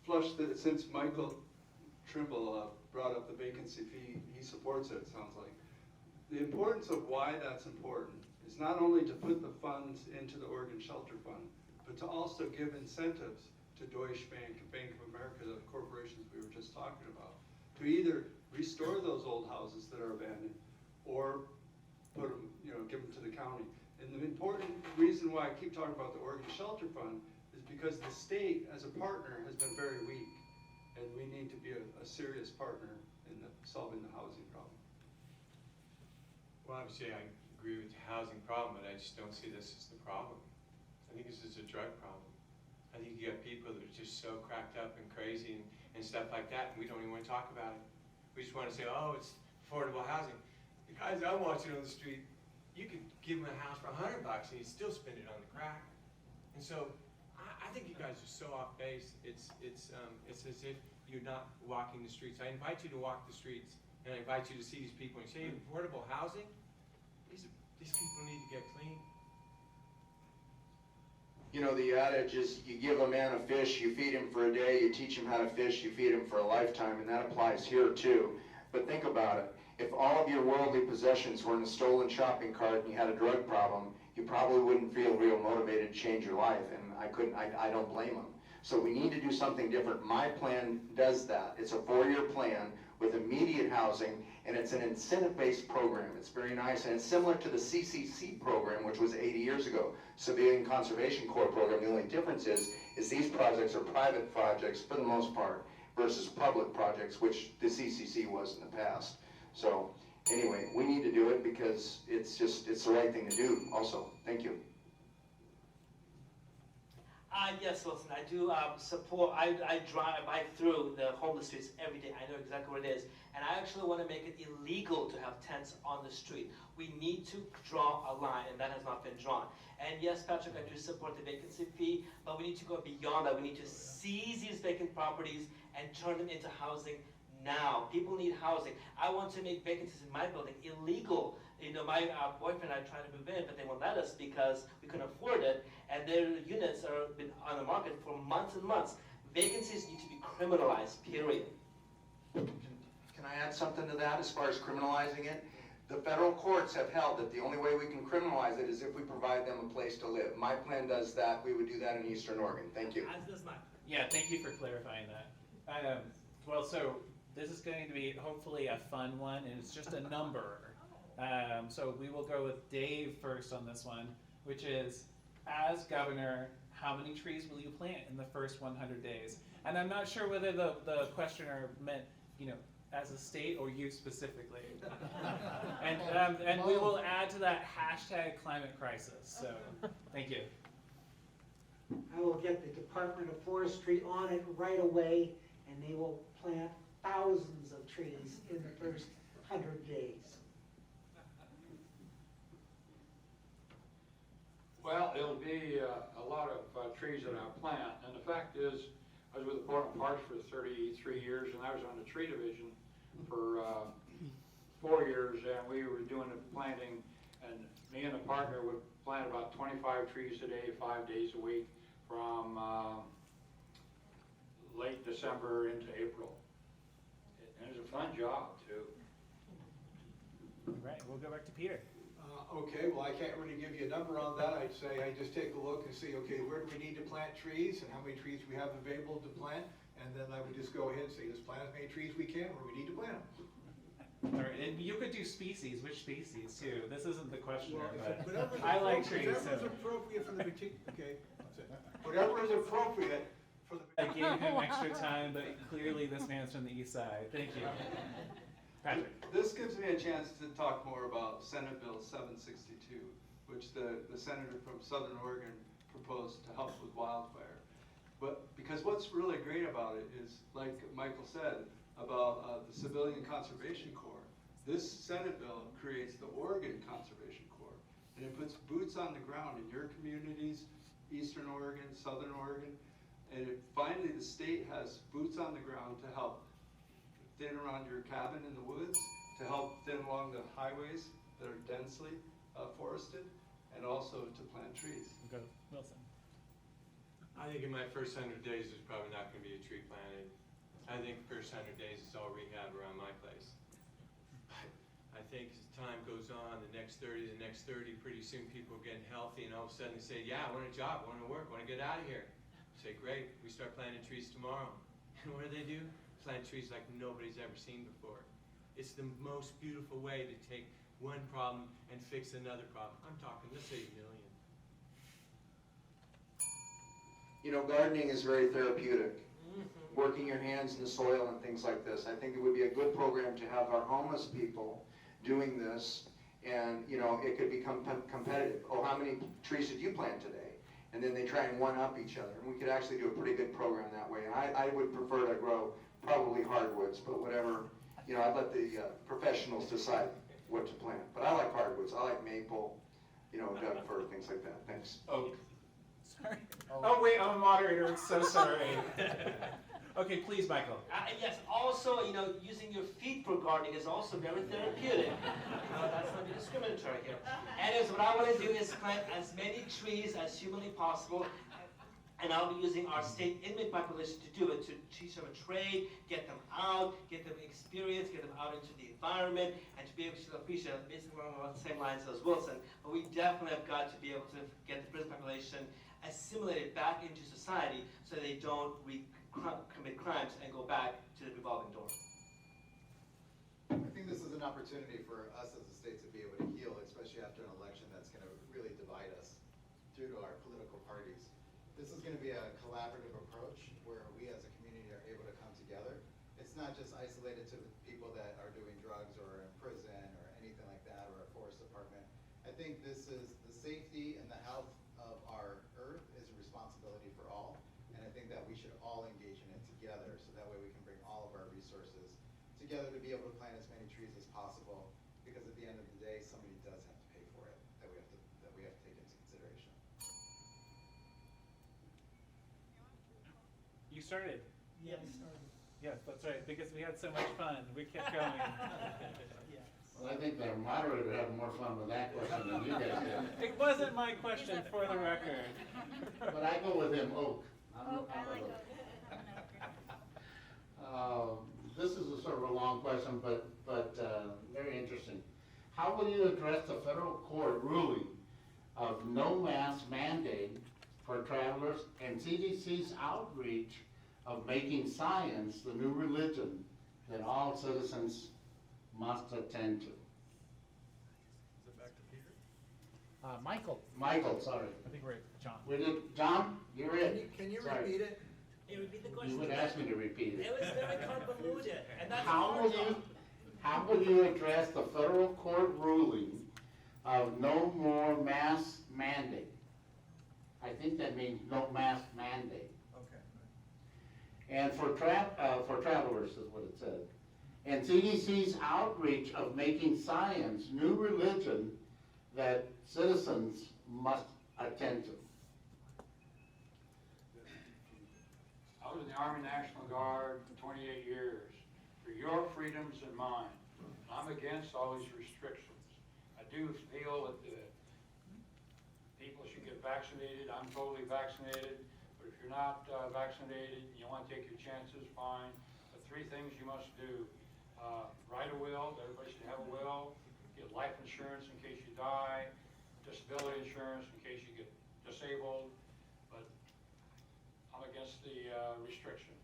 flush that, since Michael Trimble brought up the vacancy fee, he supports it, it sounds like. The importance of why that's important is not only to put the funds into the Oregon Shelter Fund, but to also give incentives to Deutsche Bank, Bank of America, the corporations we were just talking about, to either restore those old houses that are abandoned or put them, give them to the county. And the important reason why I keep talking about the Oregon Shelter Fund is because the state as a partner has been very weak, and we need to be a serious partner in solving the housing problem. Well, obviously, I agree with the housing problem, but I just don't see this as the problem. I think this is a drug problem. I think you got people that are just so cracked up and crazy and stuff like that, and we don't even want to talk about it. We just want to say, oh, it's affordable housing. The guys I'm watching on the street, you could give them a house for $100 and he'd still spend it on the crack. And so, I think you guys are so off base. It's as if you're not walking the streets. I invite you to walk the streets, and I invite you to see these people and say, affordable housing? These people need to get clean. You know, the adage is you give a man a fish, you feed him for a day, you teach him how to fish, you feed him for a lifetime, and that applies here too. But think about it. If all of your worldly possessions were in a stolen shopping cart and you had a drug problem, you probably wouldn't feel real motivated to change your life, and I don't blame them. So we need to do something different. My plan does that. It's a 4-year plan with immediate housing, and it's an incentive-based program. It's very nice, and it's similar to the CCC program, which was 80 years ago, Civilian Conservation Corps program. The only difference is these projects are private projects for the most part versus public projects, which the CCC was in the past. So anyway, we need to do it because it's the right thing to do also. Thank you. Yes, Wilson, I do support, I drive through the homeless streets every day. I know exactly what it is. And I actually want to make it illegal to have tents on the street. We need to draw a line, and that has not been drawn. And yes, Patrick, I do support the vacancy fee, but we need to go beyond that. We need to seize these vacant properties and turn them into housing now. People need housing. I want to make vacancies in my building illegal. You know, my boyfriend and I tried to move in, but they won't let us because we couldn't afford it, and their units are been on the market for months and months. Vacancies need to be criminalized, period. Can I add something to that as far as criminalizing it? The federal courts have held that the only way we can criminalize it is if we provide them a place to live. My plan does that. We would do that in Eastern Oregon. Thank you. As does mine. Yeah, thank you for clarifying that. Well, so this is going to be hopefully a fun one, and it's just a number. So we will go with Dave first on this one, which is, as governor, how many trees will you plant in the first 100 days? And I'm not sure whether the questioner meant, as a state or you specifically. And we will add to that hashtag climate crisis. So, thank you. I will get the Department of Forestry on it right away, and they will plant thousands of trees in the first 100 days. Well, it'll be a lot of trees that I plant, and the fact is, I was with the Portland Parks for 33 years, and I was on the tree division for 4 years, and we were doing the planting, and me and a partner would plant about 25 trees a day, 5 days a week, from late December into April. And it was a fun job, too. All right, we'll go back to Peter. Okay, well, I can't really give you a number on that. I'd say I just take a look and see, okay, where do we need to plant trees and how many trees we have available to plant? And then I would just go ahead and say, let's plant as many trees we can where we need to plant them. All right, and you could do species, which species too? This isn't the questioner, Well, but I like trees. Whatever is appropriate for the particular, okay, that's it. Whatever is appropriate for the. I gave him extra time, but clearly this man's from the east side. Thank you. Patrick. This gives me a chance to talk more about Senate Bill 762, which the senator from Southern Oregon proposed to help with wildfire. But because what's really great about it is, like Michael said, about the Civilian Conservation Corps. This Senate bill creates the Oregon Conservation Corps, and it puts boots on the ground in your communities, Eastern Oregon, Southern Oregon, and finally the state has boots on the ground to help thin around your cabin in the woods, to help thin along the highways that are densely forested, and also to plant trees. Go, Wilson. I think in my first 100 days, there's probably not gonna be a tree planted. I think the first 100 days is all rehab around my place. But I think as time goes on, the next 30, pretty soon people are getting healthy and all of a sudden they say, yeah, I want a job, I want to work, I want to get out of here. Say, great, we start planting trees tomorrow. And what do? Plant trees like nobody's ever seen before. It's the most beautiful way to take one problem and fix another problem. I'm talking, let's say, 1 million. You know, gardening is very therapeutic. Working your hands in the soil and things like this. I think it would be a good program to have our homeless people doing this, and you know, it could become competitive. Oh, how many trees did you plant today? And then they try and one-up each other. And we could actually do a pretty good program that way. And I would prefer to grow probably hardwoods, but whatever, you know, I'd let the professionals decide what to plant. But I like hardwoods. I like maple, you know, Doug fir, things like that. Thanks. Oak. Sorry. Oh wait, I'm a moderator, I'm so sorry. Okay, please, Michael. Yes, also, you know, using your feet for gardening is also very therapeutic. You know, that's not be discriminatory here. Anyways, what I want to do is plant as many trees as humanly possible, and I'll be using our state inmate population to do it, to teach them a trade, get them out, get them experience, get them out into the environment, and to be able to appreciate it. Basically along the same lines as Wilson, but we definitely have got to be able to get the prison population assimilated back into society so they don't commit crimes and go back to the revolving door. I think this is an opportunity for us as a state to be able to heal, especially after an election that's going to really divide us due to our political parties. This is going to be a collaborative approach where we as a community are able to come together. It's not just isolated to the people that are doing drugs or in prison or anything like that, or a forest department. I think this is the safety and the health of our earth is a responsibility for all. And I think that we should all engage in it together, so that way we can bring all of our resources together to be able to plant as many trees as possible, because at the end of the day, somebody does have to pay for it, that we have to take into consideration. You started. Yeah, we started. Yes, that's right, because we had so much fun, we kept going. Well, I think the moderator had more fun with that question than you guys did. It wasn't my question, for the record. But I go with him, oak. This is a sort of a long question, but very interesting. How will you address the federal court ruling of no mask mandate for travelers and CDC's outreach of making science the new religion that all citizens must attend to? Is it back to Peter? Michael. Michael, sorry. I think we're at John. We did, John, you're it. Can you Sorry. repeat it? Hey, repeat the You question. would ask me to repeat it. It was very convoluted, and that's How will you address the federal court ruling of no more mask mandate? I think that means no mask mandate. Okay. And for travelers is what it said. And CDC's outreach of making science new religion that citizens must attend to. I was in the Army National Guard for 28 years, for your freedoms and mine. I'm against all these restrictions. I do feel that people should get vaccinated. I'm totally vaccinated, but if you're not vaccinated and you want to take your chances, fine. The 3 things you must do: write a will. Everybody should have a will. Get life insurance in case you die. Disability insurance in case you get disabled. But I'm against the restrictions.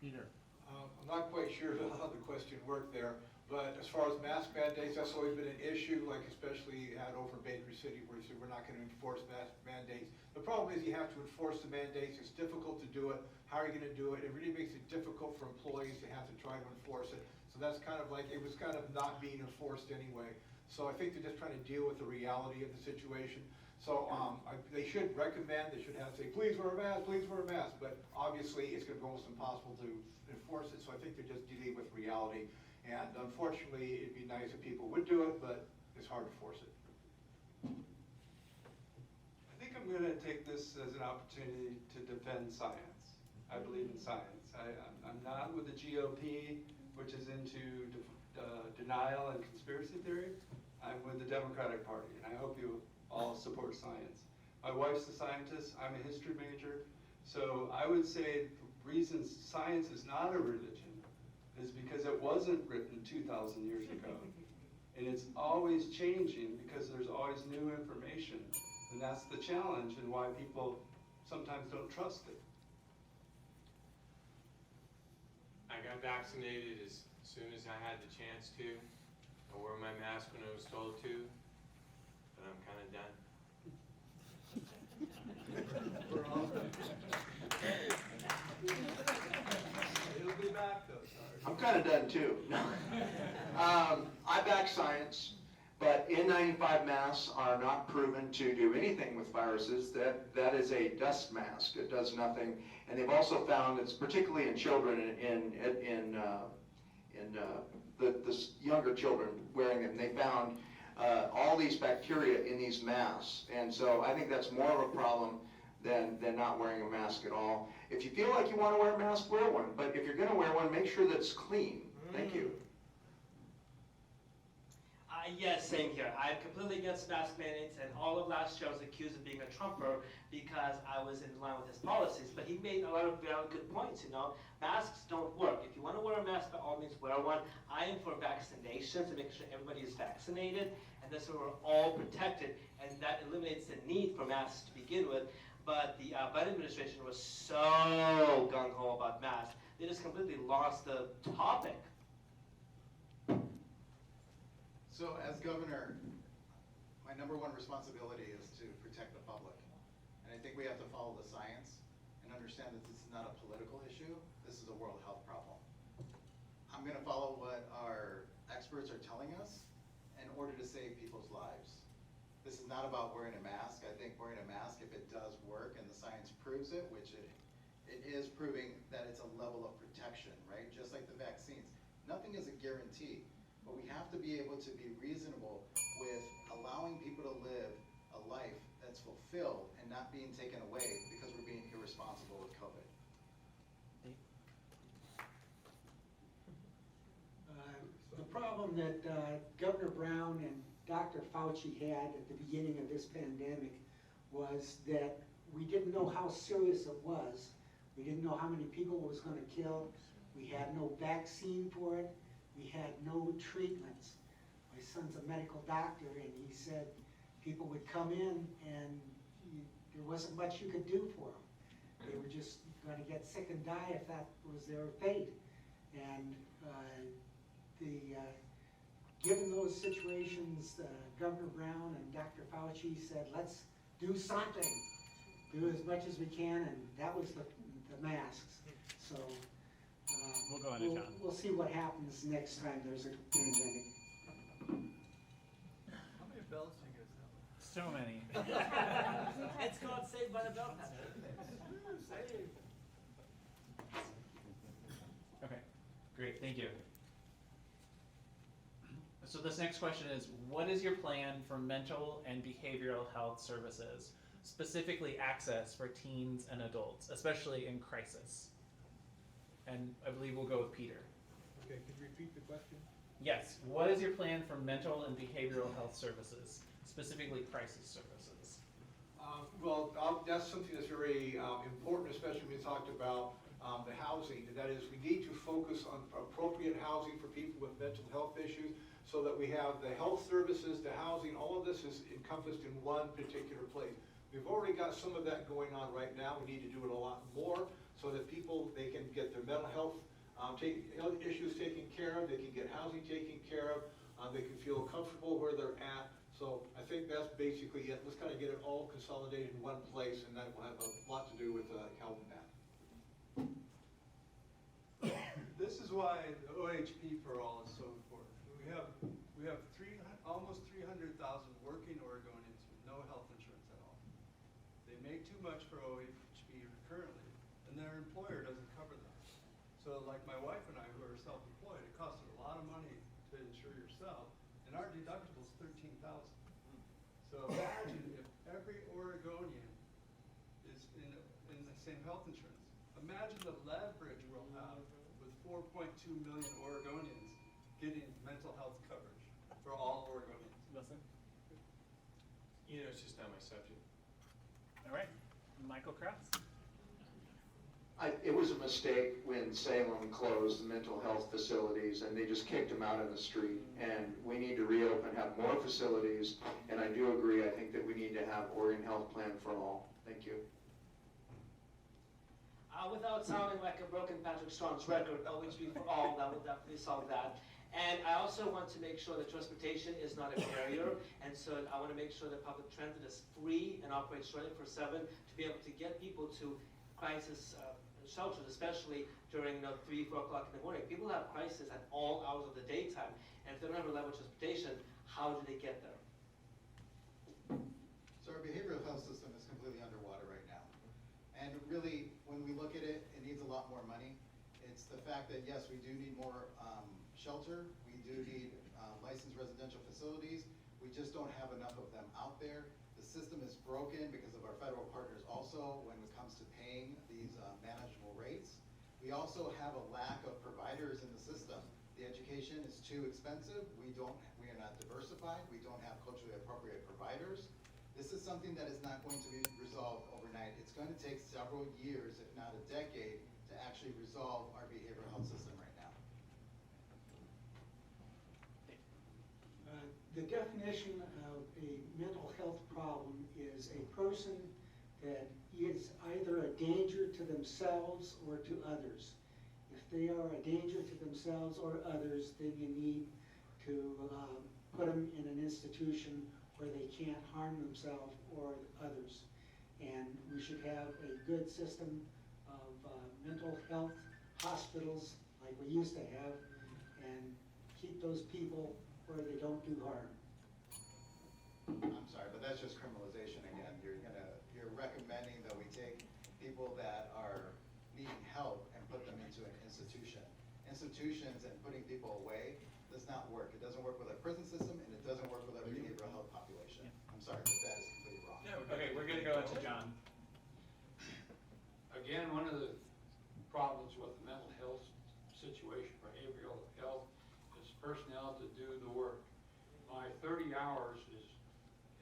Peter. I'm not quite sure how the question worked there, but as far as mask mandates, that's always been an issue, like especially out over Baker City, where you said we're not going to enforce mask mandates. The problem is you have to enforce the mandates. It's difficult to do it. How are you going to do it? It really makes it difficult for employees to have to try to enforce it. So that's kind of like, it was kind of not being enforced anyway. So I think they're just trying to deal with the reality of the situation. So they should recommend, they should have to say, please wear a mask, please wear a mask. But obviously, it's going to be almost impossible to enforce it. So I think they're just dealing with reality. And unfortunately, it'd be nice if people would do it, but it's hard to force it. I think I'm going to take this as an opportunity to defend science. I believe in science. I'm not with the GOP, which is into denial and conspiracy theory. I'm with the Democratic Party, and I hope you all support science. My wife's a scientist. I'm a history major. So I would say the reason science is not a religion is because it wasn't written 2,000 years ago. And it's always changing because there's always new information. And that's the challenge and why people sometimes don't trust it. I got vaccinated as soon as I had the chance to. I wore my mask when I was told to, but I'm kind of done. We're all It'll be back though, sorry. I'm kind of done too. I back science, but N95 masks are not proven to do anything with viruses. That is a dust mask. It does nothing. And they've also found, it's particularly in children, the younger children wearing them, they found all these bacteria in these masks. And so I think that's more of a problem than not wearing a mask at all. If you feel like you want to wear a mask, wear one. But if you're going to wear one, make sure that it's clean. Thank you. Yes, same here. I'm completely against mask mandates, and all of last year I was accused of being a Trumper because I was in line with his policies. But he made a lot of very good points, you know. Masks don't work. If you want to wear a mask, by all means wear one. I am for vaccinations and making sure everybody is vaccinated, and this way we're all protected, and that eliminates the need for masks to begin with. But the Biden administration was so gung-ho about masks, they just completely lost the topic. So as governor, my number one responsibility is to protect the public. And I think we have to follow the science and understand that this is not a political issue. This is a world health problem. I'm going to follow what our experts are telling us in order to save people's lives. This is not about wearing a mask. I think wearing a mask, if it does work and the science proves it, which it is proving that it's a level of protection, right? Just like the vaccines. Nothing is a guarantee. But we have to be able to be reasonable with allowing people to live a life that's fulfilled and not being taken away because we're being irresponsible with COVID. The problem that Governor Brown and Dr. Fauci had at the beginning of this pandemic was that we didn't know how serious it was. We didn't know how many people it was going to kill. We had no vaccine for it. We had no treatments. My son's a medical doctor, and he said people would come in and there wasn't much you could do for them. They were just going to get sick and die if that was their fate. And given those situations, Governor Brown and Dr. Fauci said, let's do something. Do as much as we can, and that was the masks. So. We'll go into John. We'll see what happens next time there's a pandemic. How many bells do you guys have? So many. It's called Saved by the Bell. Okay, great, thank you. So this next question is, what is your plan for mental and behavioral health services, specifically access for teens and adults, especially in crisis? And I believe we'll go with Peter. Okay, can you repeat the question? Yes, what is your plan for mental and behavioral health services, specifically crisis services? That's something that's very important, especially when we talked about the housing. And that is, we need to focus on appropriate housing for people with mental health issues so that we have the health services, the housing, all of this is encompassed in one particular place. We've already got some of that going on right now. We need to do it a lot more so that people, they can get their mental health issues taken care of, they can get housing taken care of, they can feel comfortable where they're at. So I think that's basically it. Let's kind of get it all consolidated in one place, and that will have a lot to do with Calvin Matt. This is why the OHP for all is so important. We have almost 300,000 working Oregonians with no health insurance at all. They make too much for OHB currently, and their employer doesn't cover them. So like my wife and I, who are self-employed, it costs us a lot of money to insure yourself, and our deductible is $13,000. So imagine if every Oregonian is in the same health insurance. Imagine the leverage we'll have with 4.2 million Oregonians getting mental health coverage for all Oregonians. Listen. You know, it's just not my subject. All right, Michael Krause. It was a mistake when Salem closed the mental health facilities and they just kicked them out in the street. And we need to reopen, have more facilities. And I do agree, I think that we need to have Oregon Health Plan for all. Thank you. Without sounding like a broken Patrick Strong's record, OHB for all, that will definitely solve that. And I also want to make sure that transportation is not a barrier, and so I want to make sure that public transit is free and operates 24/7 to be able to get people to crisis shelters, especially during 3, 4 o'clock in the morning. People have crisis at all hours of the daytime, and if they don't have reliable transportation, how do they get there? So our behavioral health system is completely underwater right now. And really, when we look at it, it needs a lot more money. It's the fact that, yes, we do need more shelter. We do need licensed residential facilities. We just don't have enough of them out there. The system is broken because of our federal partners also when it comes to paying these manageable rates. We also have a lack of providers in the system. The education is too expensive. We are not diversified. We don't have culturally appropriate providers. This is something that is not going to be resolved overnight. It's going to take several years, if not a decade, to actually resolve our behavioral health system right now. The definition of a mental health problem is a person that is either a danger to themselves or to others. If they are a danger to themselves or others, then you need to put them in an institution where they can't harm themselves or others. And we should have a good system of mental health hospitals like we used to have, and keep those people where they don't do harm. I'm sorry, but that's just criminalization again. You're recommending that we take people that are needing help and put them into an institution. Institutions and putting people away does not work. It doesn't work with our prison system, and it doesn't work with our behavioral health population. I'm sorry, but that is completely wrong. Okay, we're gonna go into John. Again, one of the problems with the mental health situation, behavioral health, is personnel to do the work. My 30 hours is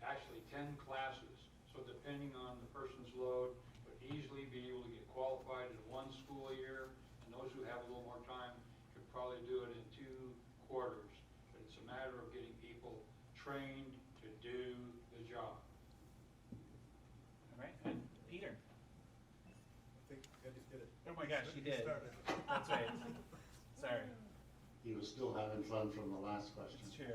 actually 10 classes, so depending on the person's load, would easily be able to get qualified in 1 school year, and those who have a little more time could probably do it in 2 quarters. But it's a matter of getting people trained to do the job. All right, and Peter. I think I just did it. Oh my gosh, you did. Started. That's right. Sorry. He was still having fun from the last question. It's true.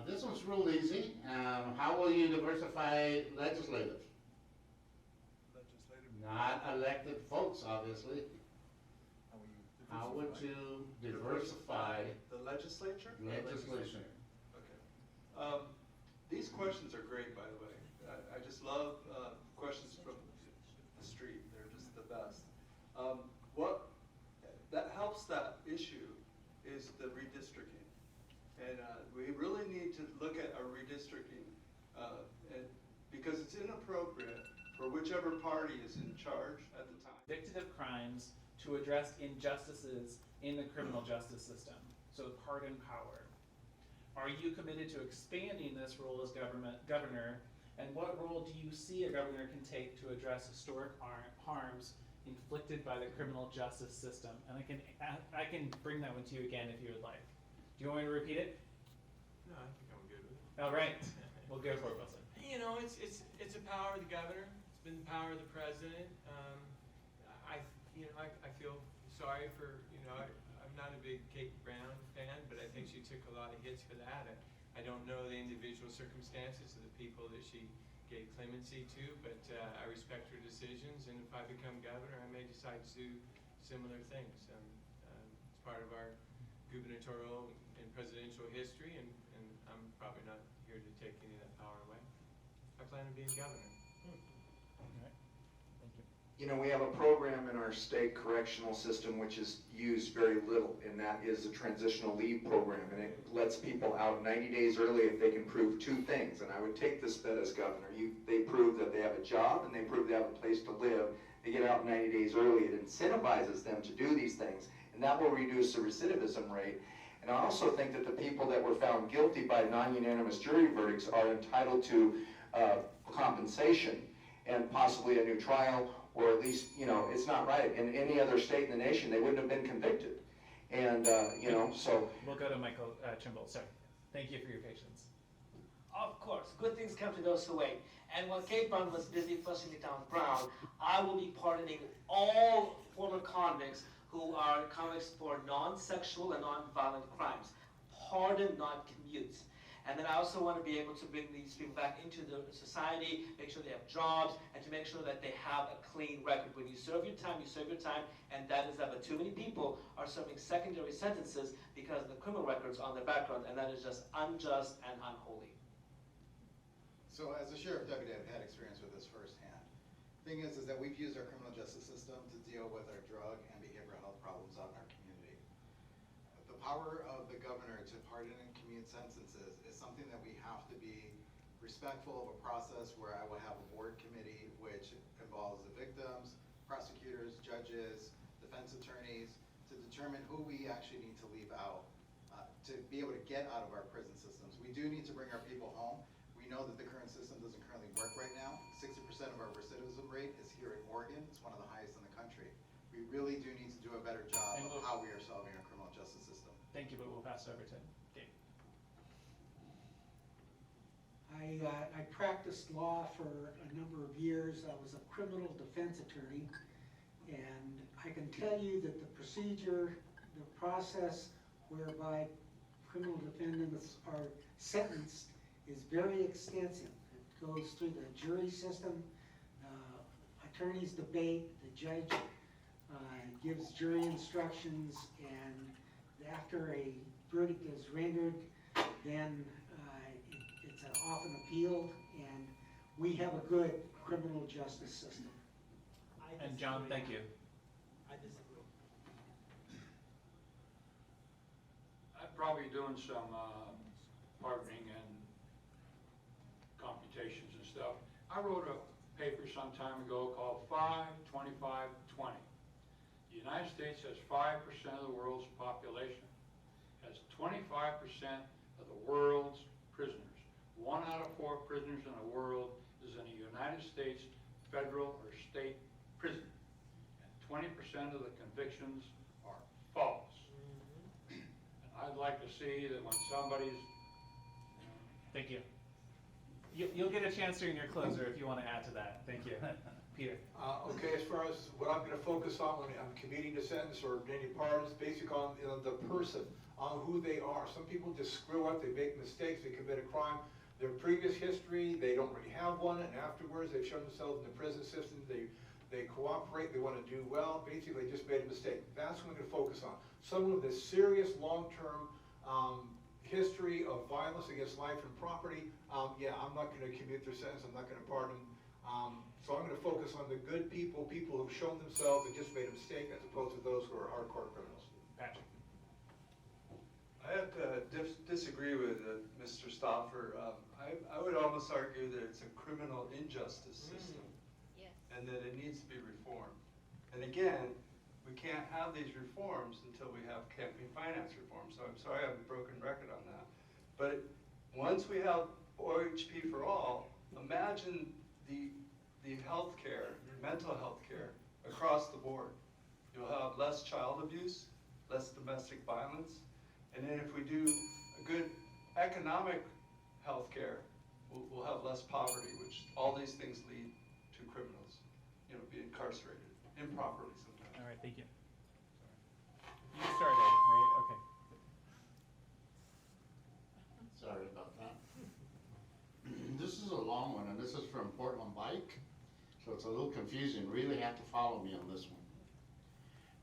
This one's real easy. How will you diversify legislators? Legislative. Not elected folks, obviously. How will you How would you diversify The legislature? legislation? Okay. These questions are great, by the way. I just love questions from the street. They're just the best. What that helps that issue is the redistricting. And we really need to look at our redistricting because it's inappropriate for whichever party is in charge at the time. Convicted of crimes to address injustices in the criminal justice system, so pardon power. Are you committed to expanding this role as governor, and what role do you see a governor can take to address historic harms inflicted by the criminal justice system? And I can bring that one to you again if you would like. Do you want me to repeat it? No, I think I'm good with it. All right, we'll go for it, Wilson. You know, it's a power of the governor. It's been the power of the president. I feel sorry for, I'm not a big Kate Brown fan, but I think she took a lot of hits for that. I don't know the individual circumstances of the people that she gave clemency to, but I respect her decisions, and if I become governor, I may decide to do similar things. It's part of our gubernatorial and presidential history, and I'm probably not here to take any of that power away. I plan on being governor. You know, we have a program in our state correctional system which is used very little, and that is the transitional leave program. And it lets people out 90 days early if they can prove two things. And I would take this bet as governor. They prove that they have a job and they prove they have a place to live. They get out 90 days early. It incentivizes them to do these things, and that will reduce the recidivism rate. And I also think that the people that were found guilty by non-unanimous jury verdicts are entitled to compensation and possibly a new trial, or at least, you know, it's not right. In any other state in the nation, they wouldn't have been convicted. And, you know, so. We'll go to Michael Trimble. Sorry. Thank you for your patience. Of course, good things come to those who wait. And while Kate Brown was busy flushing it down Brown, I will be pardoning all former convicts who are convicts for non-sexual and non-violent crimes. Pardon, not commutes. And then I also want to be able to bring these people back into the society, make sure they have jobs, and to make sure that they have a clean record. When you serve your time, and that is that. But too many people are serving secondary sentences because of the criminal records on their background, and that is just unjust and unholy. So as a sheriff deputy, I've had experience with this firsthand. Thing is that we've used our criminal justice system to deal with our drug and behavioral health problems out in our community. The power of the governor to pardon and commute sentences is something that we have to be respectful of a process where I will have a board committee which involves the victims, prosecutors, judges, defense attorneys, to determine who we actually need to leave out to be able to get out of our prison systems. We do need to bring our people home. We know that the current system doesn't currently work right now. 60% of our recidivism rate is here in Oregon. It's one of the highest in the country. We really do need to do a better job of how we are solving our criminal justice system. Thank you, but we'll pass it over to Dave. I practiced law for a number of years. I was a criminal defense attorney, and I can tell you that the procedure, the process whereby criminal defendants are sentenced is very extensive. It goes through the jury system, attorneys debate, the judge gives jury instructions, and after a verdict is rendered, then it's often appealed, and we have a good criminal justice system. And John, thank you. I disagree. I'm probably doing some pardoning and computations and stuff. I wrote a paper some time ago called 5-25-20. The United States has 5% of the world's population, has 25% of the world's prisoners. 1 out of 4 prisoners in the world is in a United States federal or state prison. And 20% of the convictions are false. And I'd like to see that when somebody's... Thank you. You'll get a chance during your closer if you want to add to that. Thank you. Peter. Okay, as far as what I'm going to focus on when I'm commuting the sentence or any pardons, basically on the person, on who they are. Some people just screw up, they make mistakes, they commit a crime. Their previous history, they don't really have one, and afterwards they've shown themselves in the prison system, they cooperate, they want to do well, basically they just made a mistake. That's what I'm going to focus on. Someone with a serious long-term history of violence against life and property, yeah, I'm not going to commute their sentence, I'm not going to pardon them. So I'm going to focus on the good people, people who've shown themselves and just made a mistake, as opposed to those who are hardcore criminals. Patrick. I have to disagree with Mr. Stauffer. I would almost argue that it's a criminal injustice system. Yes. And that it needs to be reformed. And again, we can't have these reforms until we have campaign finance reform. So I'm sorry I have a broken record on that. But once we have OHP for all, imagine the health care, mental health care across the board. You'll have less child abuse, less domestic violence, and then if we do a good economic health care, we'll have less poverty, which all these things lead to criminals, be incarcerated improperly sometimes. All right, thank you. You started, right? Okay. Sorry about that. This is a long one, and this is from Portland Bike, so it's a little confusing. Really have to follow me on this one.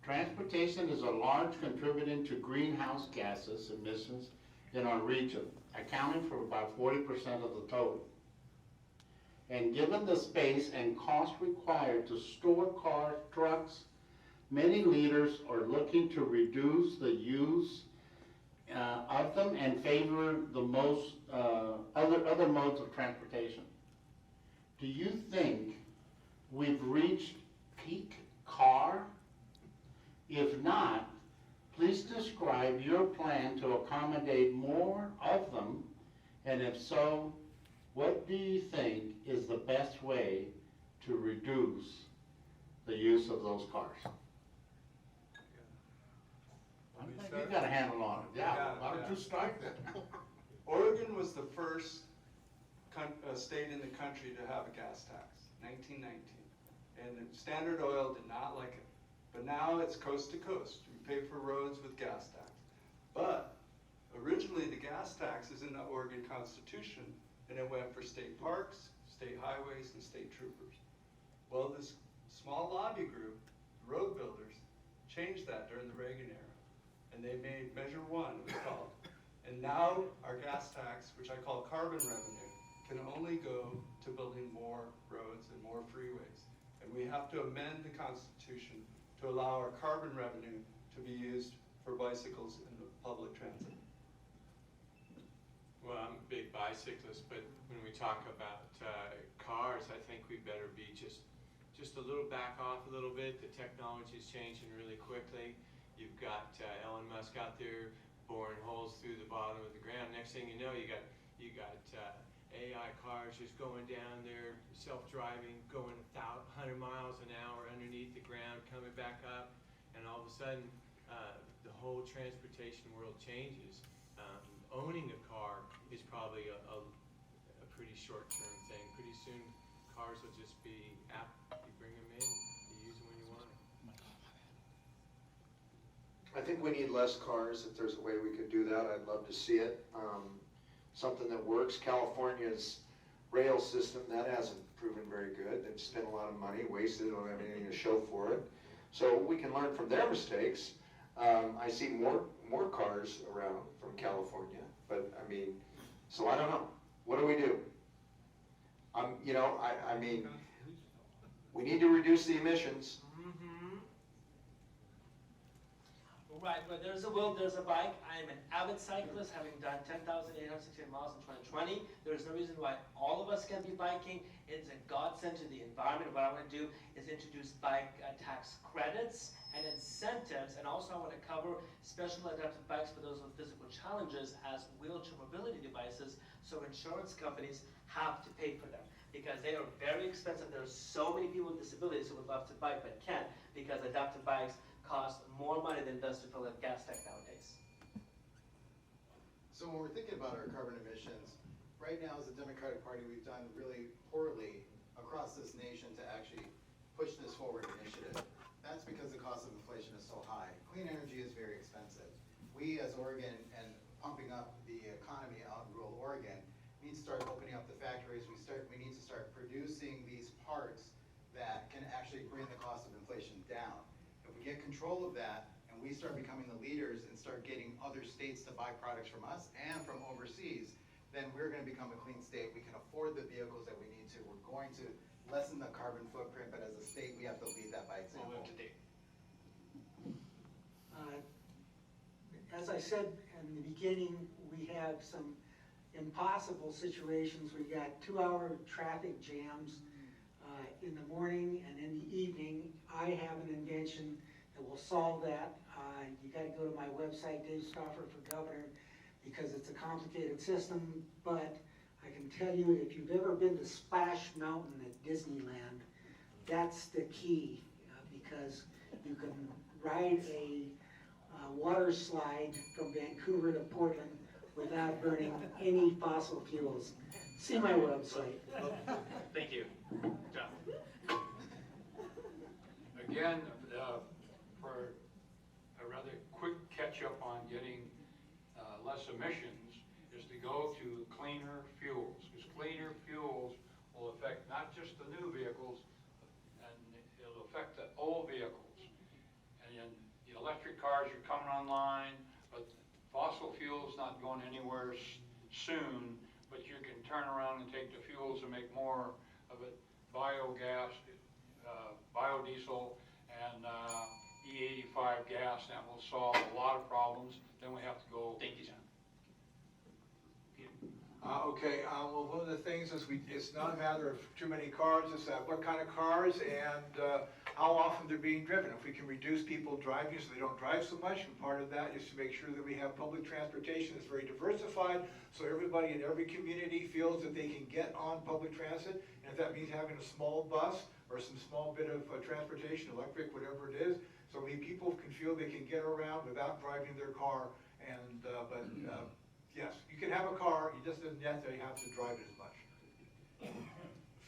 Transportation is a large contributor to greenhouse gases emissions in our region, accounting for about 40% of the total. And given the space and cost required to store cars, trucks, many leaders are looking to reduce the use of them and favor the most other modes of transportation. Do you think we've reached peak car? If not, please describe your plan to accommodate more of them, and if so, what do you think is the best way to reduce the use of those cars? I think you got a handle on it. Yeah, why don't you start then? Oregon was the first state in the country to have a gas tax, 1919. And Standard Oil did not like it. But now it's coast to coast. We pay for roads with gas tax. But originally the gas tax is in the Oregon Constitution, and it went for state parks, state highways, and state troopers. Well, this small lobby group, road builders, changed that during the Reagan era. And they made Measure 1, it was called. And now our gas tax, which I call carbon revenue, can only go to building more roads and more freeways. And we have to amend the Constitution to allow our carbon revenue to be used for bicycles and the public transit. Well, I'm a big bicyclist, but when we talk about cars, I think we better be just a little back off a little bit. The technology is changing really quickly. You've got Elon Musk out there boring holes through the bottom of the ground. Next thing you know, you got AI cars just going down there, self-driving, going 100 miles an hour underneath the ground, coming back up, and all of a sudden, the whole transportation world changes. Owning a car is probably a pretty short-term thing. Pretty soon, cars will just be app. You bring them in, you use them when you want them. I think we need less cars. If there's a way we could do that, I'd love to see it. Something that works. California's rail system, that hasn't proven very good. They've spent a lot of money, wasted, don't have anything to show for it. So we can learn from their mistakes. I see more cars around from California, but I mean, so I don't know. What do we do? You know, I mean, we need to reduce the emissions. Right, but there's a will, there's a bike. I am an avid cyclist, having done 10,868 miles in 2020. There's no reason why all of us can be biking. It's a godsend to the environment. What I want to do is introduce bike tax credits and incentives, and also I want to cover special adaptive bikes for those with physical challenges as wheelchair mobility devices, so insurance companies have to pay for them, because they are very expensive. There are so many people with disabilities who would love to bike but can't, because adaptive bikes cost more money than it does to fill a gas tank nowadays. So when we're thinking about our carbon emissions, right now as a Democratic Party, we've done really poorly across this nation to actually push this forward initiative. That's because the cost of inflation is so high. Clean energy is very expensive. We as Oregon and pumping up the economy out in rural Oregon need to start opening up the factories. We need to start producing these parts that can actually bring the cost of inflation down. If we get control of that and we start becoming the leaders and start getting other states to buy products from us and from overseas, then we're going to become a clean state. We can afford the vehicles that we need to. We're going to lessen the carbon footprint, but as a state, we have to lead that by example. We'll move to Dave. As I said in the beginning, we have some impossible situations. We got 2-hour traffic jams in the morning and in the evening. I have an invention that will solve that. You got to go to my website, Stauffer for Governor, because it's a complicated system, but I can tell you, if you've ever been to Splash Mountain at Disneyland, that's the key, because you can ride a water slide from Vancouver to Portland without burning any fossil fuels. See my website. Thank you. John. Again, for a rather quick catch-up on getting less emissions is to go to cleaner fuels, because cleaner fuels will affect not just the new vehicles, and it'll affect the old vehicles. And then the electric cars are coming online, but fossil fuels not going going anywhere soon, but you can turn around and take the fuels and make more of it, biogas, biodiesel, and E85 gas. That will solve a lot of problems. Then we have to go. Thank you, John. Okay, well, one of the things is it's not a matter of too many cars, it's what kind of cars and how often they're being driven. If we can reduce people driving so they don't drive so much, and part of that is to make sure that we have public transportation that's very diversified, so everybody in every community feels that they can get on public transit. And if that means having a small bus or some small bit of transportation, electric, whatever it is, so people can feel they can get around without driving their car. And yes, you can have a car, you just don't necessarily have to drive it as much.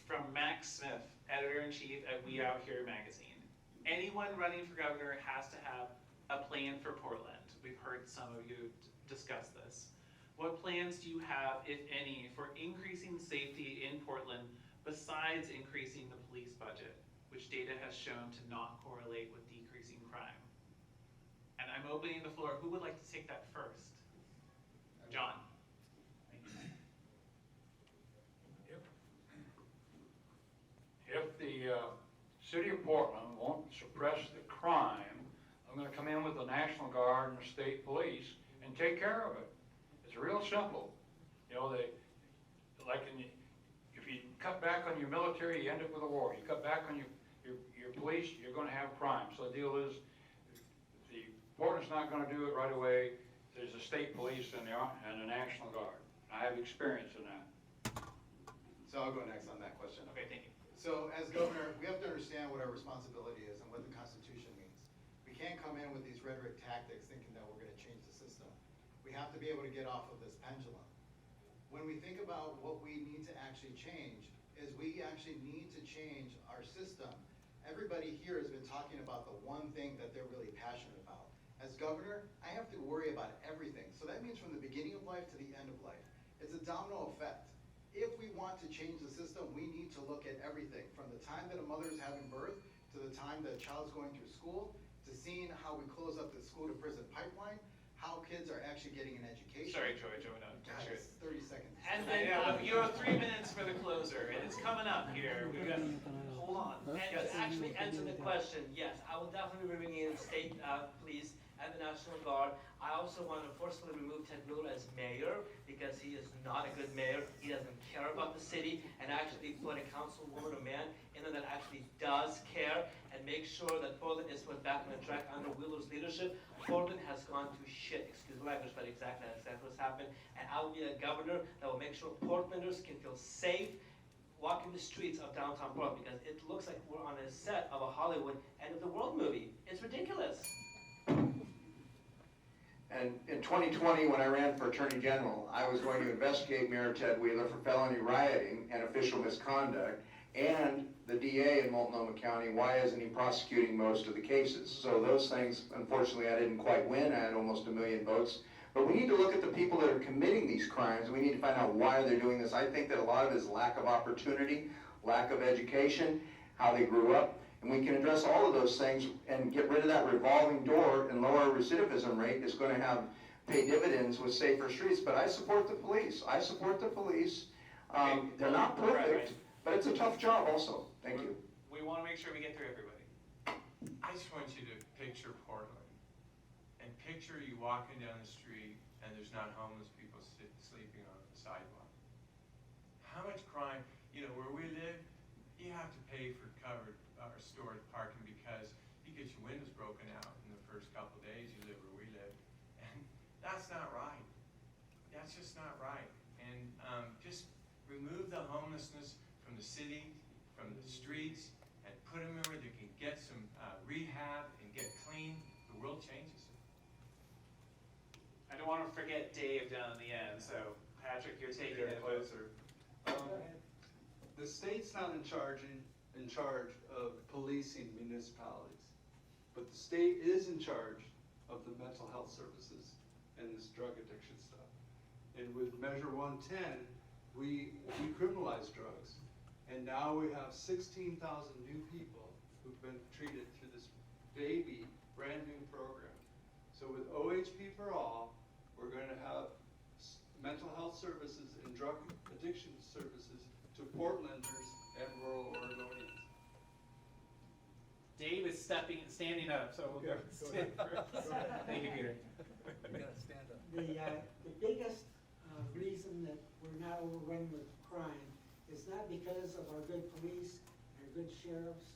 From Max Smith, editor-in-chief at We Out Here magazine. Anyone running for governor has to have a plan for Portland. We've heard some of you discuss this. What plans do you have, if any, for increasing safety in Portland besides increasing the police budget, which data has shown to not correlate with decreasing crime? And I'm opening the floor. Who would like to take that first? John. If the city of Portland won't suppress the crime, I'm going to come in with the National Guard and the state police and take care of it. It's real simple. You know, if you cut back on your military, you end up with a war. You cut back on your police, you're going to have crime. So the deal is, Portland's not going to do it right away. There's the state police and the National Guard. I have experience in that. So I'll go next on that question. Okay, thank you. So as governor, we have to understand what our responsibility is and what the Constitution means. We can't come in with these rhetoric tactics thinking that we're going to change the system. We have to be able to get off of this pendulum. When we think about what we need to actually change, is we actually need to change our system. Everybody here has been talking about the one thing that they're really passionate about. As governor, I have to worry about everything. So that means from the beginning of life to the end of life. It's a domino effect. If we want to change the system, we need to look at everything, from the time that a mother is having birth, to the time that a child's going through school, to seeing how we close up the school to prison pipeline, how kids are actually getting an education. Sorry, Joe, no. Guys, 30 seconds. And then you have 3 minutes for the closer, and it's coming up here. We got, hold on. And Yes. to actually answer the question, yes, I will definitely be bringing in state police and the National Guard. I also want to forcefully remove Ted Miller as mayor because he is not a good mayor. He doesn't care about the city, and actually put a councilwoman or man in there that actually does care and make sure that Portland is put back on the track under Wheeler's leadership. Portland has gone to shit, excuse the language, but exactly what's happened. And I will be a governor that will make sure Portlanders can feel safe walking the streets of downtown Portland, because it looks like we're on a set of a Hollywood end of the world movie. It's ridiculous. And in 2020, when I ran for Attorney General, I was going to investigate Mayor Ted Wheeler for felony rioting and official misconduct, and the DA in Multnomah County, why isn't he prosecuting most of the cases? So those things, unfortunately, I didn't quite win. I had almost 1 million votes. But we need to look at the people that are committing these crimes. We need to find out why they're doing this. I think that a lot of it is lack of opportunity, lack of education, how they grew up. And we can address all of those things and get rid of that revolving door and lower our recidivism rate. Is going to pay dividends with safer streets. But I support the police. I support the police. They're not perfect, but it's a tough job also. Thank you. We want to make sure we get through everybody. I just want you to picture Portland, and picture you walking down the street and there's not homeless people sleeping on the sidewalk. How much crime, where we live, you have to pay for covered or stored parking because you get your windows broken out in the first couple of days you live where we live. And that's not right. That's just not right. And just remove the homelessness from the city, from the streets, and put them where they can get some rehab and get clean. The world changes. I don't want to forget Dave down in the end, so Patrick, you're taking it closer. The state's not in charge of policing municipalities, but the state is in charge of the mental health services and this drug addiction stuff. And with Measure 110, we decriminalized drugs, and now we have 16,000 new people who've been treated through this brand new program. So with OHP for All, we're going to have mental health services and drug addiction services to Portlanders and rural Oregonians. Dave is standing up, so we'll go to Dave first. Thank you, Peter. You gotta stand up. The biggest reason that we're not overrun with crime is not because of our good police, our good sheriffs.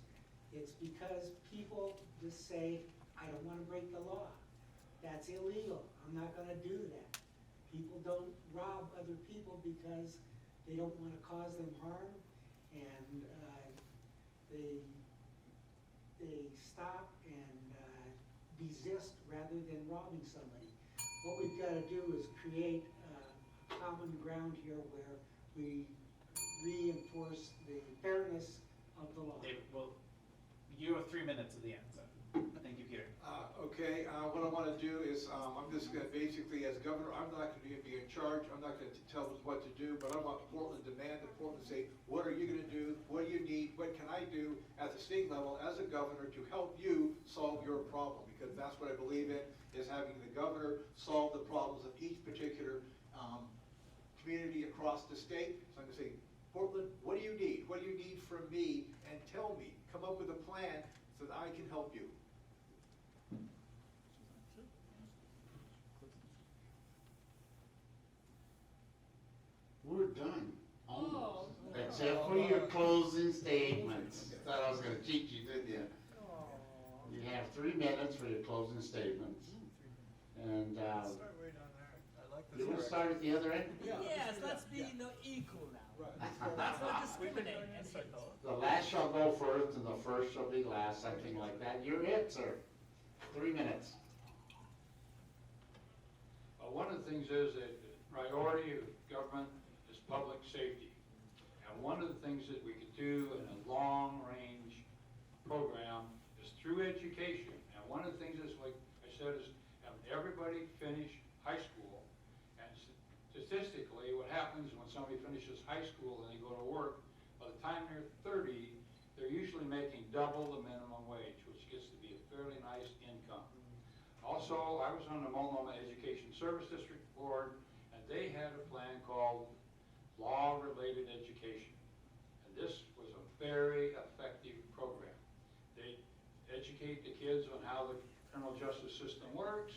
It's because people just say, I don't want to break the law. That's illegal. I'm not going to do that. People don't rob other people because they don't want to cause them harm, and they stop and desist rather than robbing somebody. What we've got to do is create a common ground here where we reinforce the fairness of the law. Dave, well, you have 3 minutes at the end, so thank you, Peter. Okay, what I want to do is, I'm just going to basically, as governor, I'm not going to be in charge, I'm not going to tell them what to do, but I want Portland to demand, and Portland to say, what are you going to do, what do you need, what can I do at the state level as a governor to help you solve your problem? Because that's what I believe in, is having the governor solve the problems of each particular community across the state. So I'm going to say, Portland, what do you need? What do you need from me? And tell me, come up with a plan so that I can help you. We're done. Almost. Except for your closing statements. Thought I was gonna cheat you, didn't you? You have 3 minutes for your closing statements. And, Start way down there. I like this. you wanna start at the other end? Yes, let's be equal now. Let's not discriminate and people. The last shall go first and the first shall be last, something like that. You're it, sir. 3 minutes. One of the things is that the priority of government is public safety. And one of the things that we could do in a long-range program is through education. And one of the things is, like I said, is have everybody finish high school. And statistically, what happens when somebody finishes high school and they go to work, by the time they're 30, they're usually making double the minimum wage, which gets to be a fairly nice income. Also, I was on the Multnomah Education Service District Board, and they had a plan called Law-Related Education. And this was a very effective program. They educate the kids on how the criminal justice system works,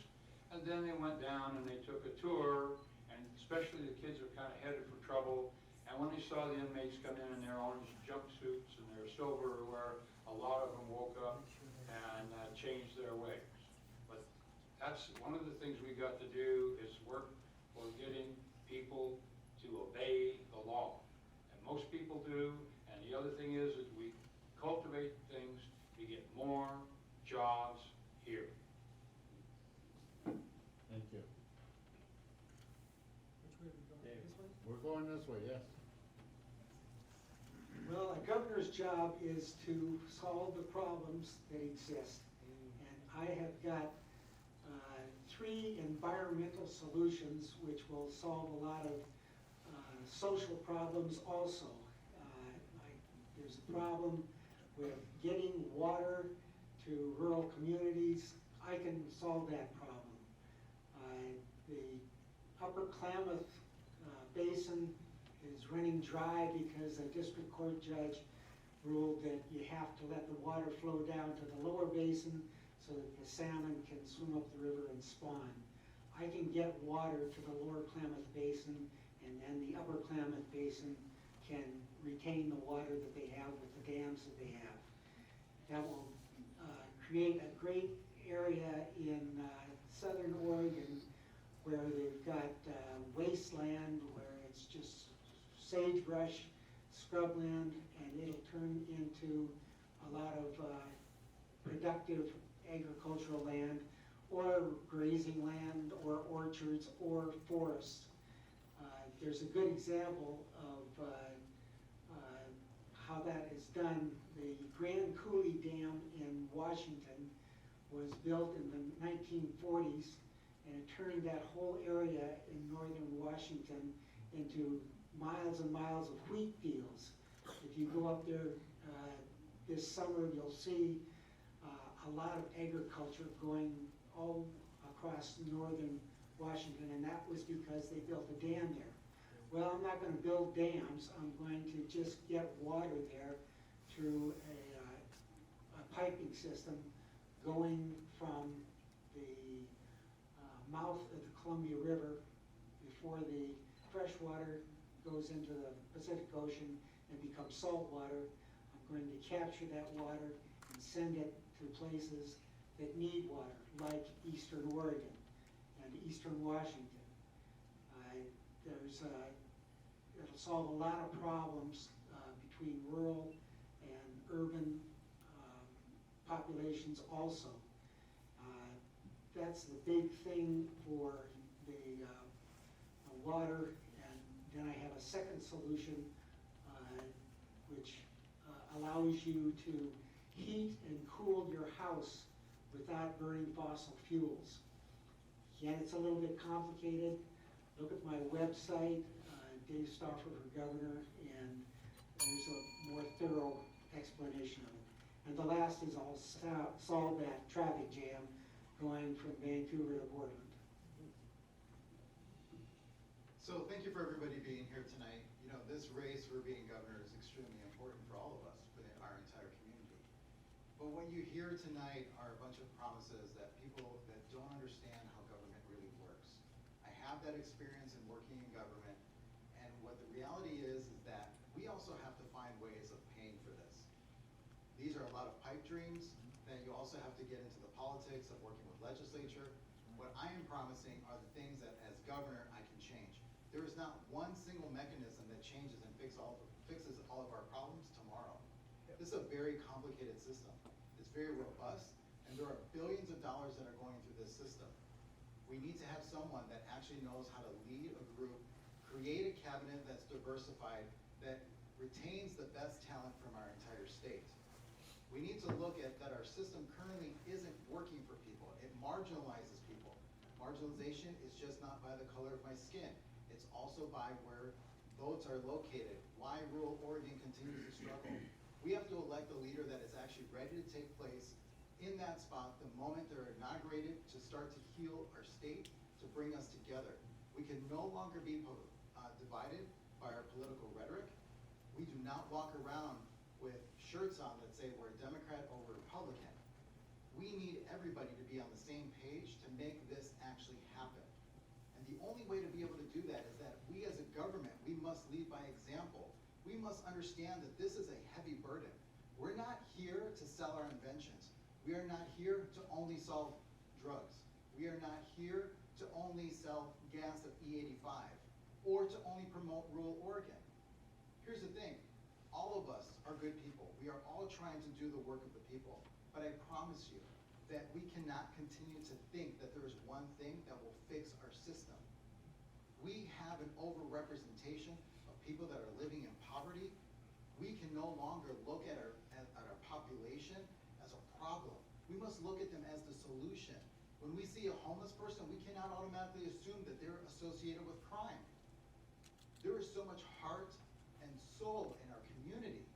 and then they went down and they took a tour, and especially the kids are kind of headed for trouble. And when they saw the inmates come in their orange jumpsuits and their silverware, a lot of them woke up and changed their ways. But that's one of the things we got to do, is work for getting people to obey the law. And most people do, and the other thing is we cultivate things to get more jobs here. Thank you. Which way are we going? This way? We're going this way, yes. Well, a governor's job is to solve the problems that exist. And I have got 3 environmental solutions which will solve a lot of social problems also. There's a problem with getting water to rural communities. I can solve that problem. The Upper Klamath Basin is running dry because a district court judge ruled that you have to let the water flow down to the lower basin so that the salmon can swim up the river and spawn. I can get water to the lower Klamath Basin, and then the upper Klamath Basin can retain the water that they have with the dams that they have. That will create a great area in southern Oregon where they've got wasteland, where it's just sagebrush, scrubland, and it'll turn into a lot of productive agricultural land, or grazing land, or orchards, or forests. There's a good example of how that is done. The Grand Coulee Dam in Washington was built in the 1940s, and it turned that whole area in northern Washington into miles and miles of wheat fields. If you go up there this summer, you'll see a lot of agriculture going all across northern Washington, and that was because they built a dam there. Well, I'm not gonna build dams, I'm going to just get water there through a piping system going from the mouth of the Columbia River before the fresh water goes into the Pacific Ocean and becomes salt water. I'm going to capture that water and send it to places that need water, like eastern Oregon and eastern Washington. It'll solve a lot of problems between rural and urban populations also. That's the big thing for the water, and then I have a second solution which allows you to heat and cool your house without burning fossil fuels. Again, it's a little bit complicated. Look at my website, Dave Stauffer for Governor, and there's a more thorough explanation of it. And the last is I'll solve that traffic jam going from Vancouver to Portland. So thank you for everybody being here tonight. You know, this race for being governor is extremely important for all of us, for our entire community. But what you hear tonight are a bunch of promises that people that don't understand how government really works. I have that experience in working in government, and what the reality is that we also have to find ways of paying for this. These are a lot of pipe dreams, then you also have to get into the politics of working with legislature. What I am promising are the things that as governor I can change. There is not one single mechanism that changes and fixes all of our problems tomorrow. This is a very complicated system. It's very robust, and there are billions of dollars that are going through this system. We need to have someone that actually knows how to lead a group, create a cabinet that's diversified, that retains the best talent from our entire state. We need to look at that our system currently isn't working for people. It marginalizes people. Marginalization is just not by the color of my skin. It's also by where votes are located, why rural Oregon continues to struggle. We have to elect a leader that is actually ready to take place in that spot the moment they're inaugurated to start to heal our state, to bring us together. We can no longer be divided by our political rhetoric. We do not walk around with shirts on that say we're a Democrat or we're Republican. We need everybody to be on the same page to make this actually happen. And the only way to be able to do that is that we as a government, we must lead by example. We must understand that this is a heavy burden. We're not here to sell our inventions. We are not here to only solve drugs. We are not here to only sell gas at E85 or to only promote rural Oregon. Here's the thing, all of us are good people. We are all trying to do the work of the people. But I promise you that we cannot continue to think that there is one thing that will fix our system. We have an overrepresentation of people that are living in poverty. We can no longer look at our population as a problem. We must look at them as the solution. When we see a homeless person, we cannot automatically assume that they're associated with crime. There is so much heart and soul in our community,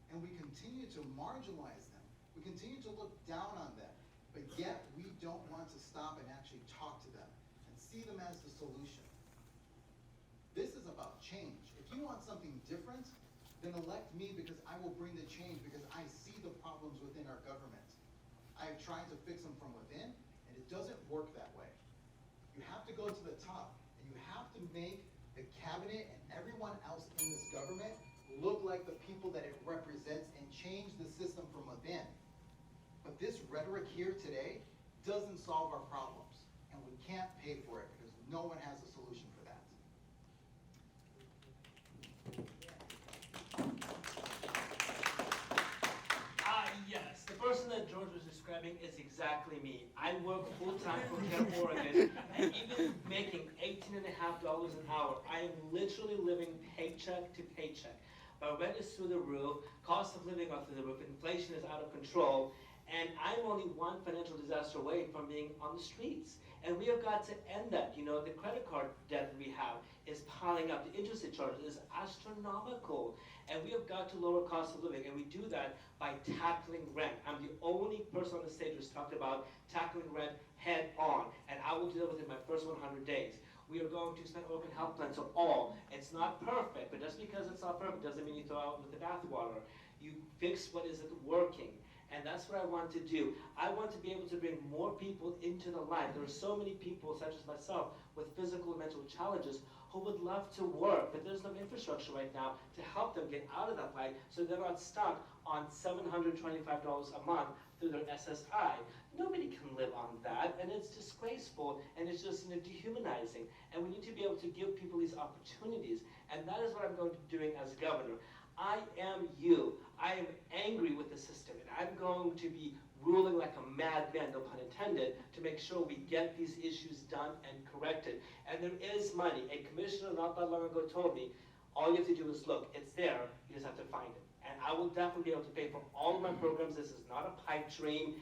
and we continue to marginalize them. We continue to look down on them, but yet we don't want to stop and actually talk to them and see them as the solution. This is about change. If you want something different, then elect me, because I will bring the change, because I see the problems within our government. I have tried to fix them from within, and it doesn't work that way. You have to go to the top, and you have to make the cabinet and everyone else in this government look like the people that it represents and change the system from within. But this rhetoric here today doesn't solve our problems, and we can't pay for it because no one has a solution for that. Yes, the person that George was describing is exactly me. I work full-time for Camp Oregon, and even making $18.50 an hour, I am literally living paycheck to paycheck. My rent is through the roof, cost of living are through the roof, inflation is out of control, And I'm only one financial disaster away from being on the streets. And we have got to end that. You know, the credit card debt that we have is piling up. The interest it charges is astronomical. And we have got to lower cost of living. And we do that by tackling rent. I'm the only person on the stage who's talked about tackling rent head on. And I will do that within my first 100 days. We are going to spend open health plans to all. It's not perfect, but just because it's not perfect doesn't mean you throw out with the bathwater. You fix what isn't working. And that's what I want to do. I want to be able to bring more people into the light. There are so many people, such as myself, with physical and mental challenges who would love to work, but there's no infrastructure right now to help them get out of that light so they're not stuck on $725 a month through their SSI. Nobody can live on that, and it's disgraceful, and it's just dehumanizing. And we need to be able to give people these opportunities, and that is what I'm going to be doing as governor. I am you. I am angry with the system, and I'm going to be ruling like a madman, no pun intended, to make sure we get these issues done and corrected. And there is money. A commissioner not that long ago told me, all you have to do is look. It's there. You just have to find it. And I will definitely be able to pay for all of my programs. This is not a pipe dream.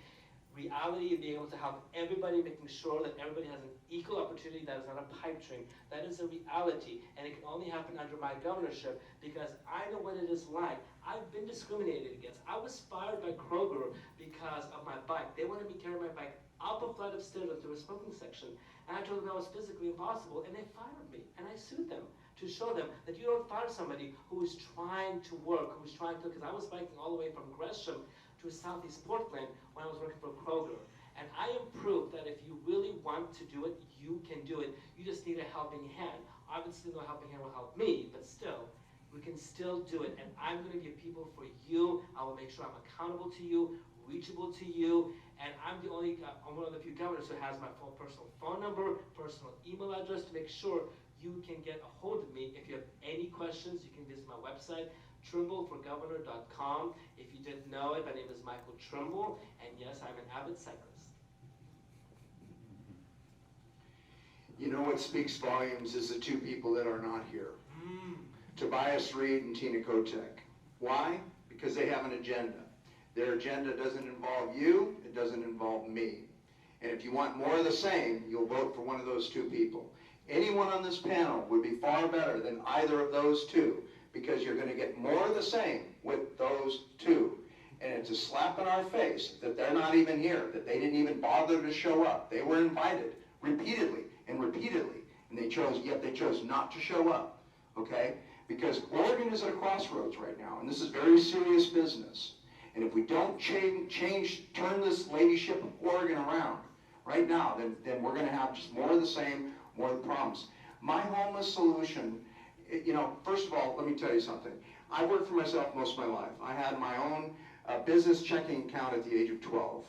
Reality of being able to help everybody, making sure that everybody has an equal opportunity, that is not a pipe dream. That is a reality, and it can only happen under my governorship because I know what it is like. I've been discriminated against. I was fired by Kroger because of my bike. They wanted me to carry my bike up a flight of stairs into a smoking section, and I told them that was physically impossible, and they fired me, and I sued them to show them that you don't fire somebody who is trying to work, who is trying to, because I was biking all the way from Gresham to Southeast Portland when I was working for Kroger. And I am proof that if you really want to do it, you can do it. You just need a helping hand. Obviously, no helping hand will help me, but still, we can still do it. And I'm going to be people for you. I will make sure I'm accountable to you, reachable to you. And I'm one of the few governors who has my full personal phone number, personal email address to make sure you can get a hold of me. If you have any questions, you can visit my website, TrimbleForGovernor.com. If you didn't know it, my name is Michael Trimble, and yes, I'm an avid cyclist. You know what speaks volumes is the two people that are not here. Tobias Reed and Tina Kotek. Why? Because they have an agenda. Their agenda doesn't involve you, it doesn't involve me. And if you want more of the same, you'll vote for one of those two people. Anyone on this panel would be far better than either of those two, because you're going to get more of the same with those two. And it's a slap in our face that they're not even here, that they didn't even bother to show up. They were invited repeatedly, and they chose not to show up, okay? Because Oregon is at a crossroads right now, and this is very serious business. And if we don't turn this ladyship of Oregon around right now, then we're going to have just more of the same, more of the problems. My homeless solution, first of all, let me tell you something. I worked for myself most of my life. I had my own business checking account at the age of 12.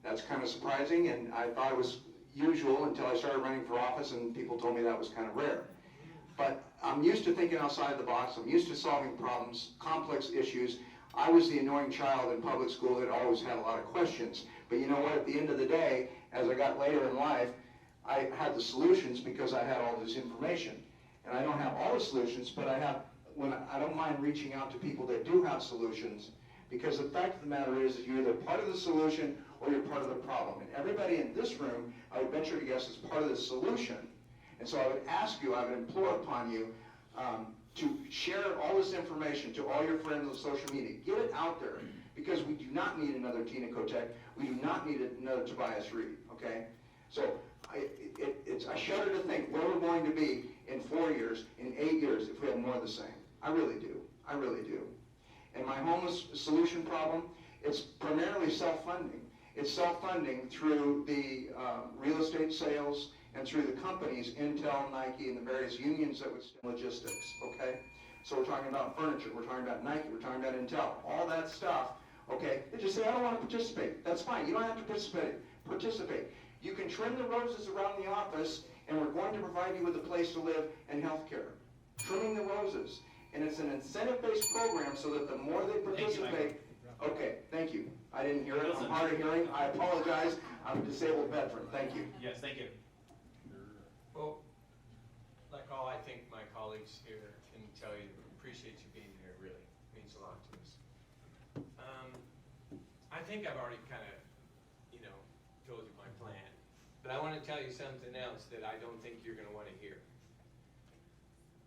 That's kind of surprising, and I thought it was usual until I started running for office and people told me that was kind of rare. But I'm used to thinking outside the box. I'm used to solving problems, complex issues. I was the annoying child in public school that always had a lot of questions. But you know what? At the end of the day, as I got later in life, I had the solutions because I had all this information. And I don't have all the solutions, but I don't mind reaching out to people that do have solutions, because the fact of the matter is you're either part of the solution or you're part of the problem. And everybody in this room, I would venture to guess, is part of the solution. And so I would ask you, I would implore upon you to share all this information to all your friends on social media. Get it out there, because we do not need another Tina Kotek. We do not need another Tobias Reed, okay? So I shudder to think where we're going to be in 4 years, in 8 years, if we have more of the same. I really do. I really do. And my homeless solution problem, it's primarily self-funding. It's self-funding through the real estate sales and through the companies, Intel, Nike, and the various unions that would logistics, okay? So we're talking about furniture, we're talking about Nike, we're talking about Intel, all that stuff, okay? They just say, I don't want to participate. That's fine. You don't have to participate. You can trim the roses around the office, and we're going to provide you with a place to live and health care. Trimming the roses. And it's an incentive-based program so that the more they participate... Okay, thank you. I didn't hear it. I'm hard of hearing. I apologize. I'm a disabled veteran. Thank you. Yes, thank you. Well, like all, I think my colleagues here can tell you, appreciate you being here, really. It means a lot to us. I think I've already kind of told you my plan. But I want to tell you something else that I don't think you're going to want to hear.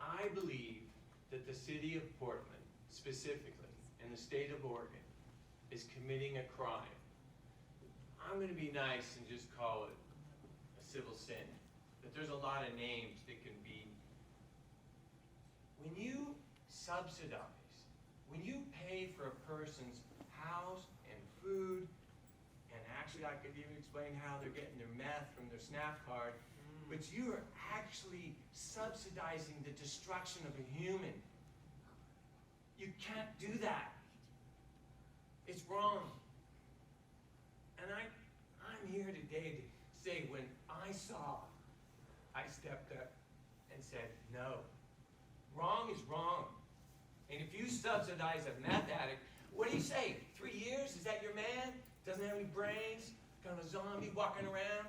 I believe that the city of Portland, specifically, and the state of Oregon, is committing a crime. I'm going to be nice and just call it a civil sin. But there's a lot of names that can be. When you subsidize, when you pay for a person's house and food, and actually I could even explain how they're getting their meth from their SNAP card, but you are actually subsidizing the destruction of a human. You can't do that. It's wrong. And I'm here today to say when I stepped up and said, no, wrong is wrong. And if you subsidize a meth addict, what do you say? 3 years? Is that your man? Doesn't have any brains? Kind of a zombie walking around?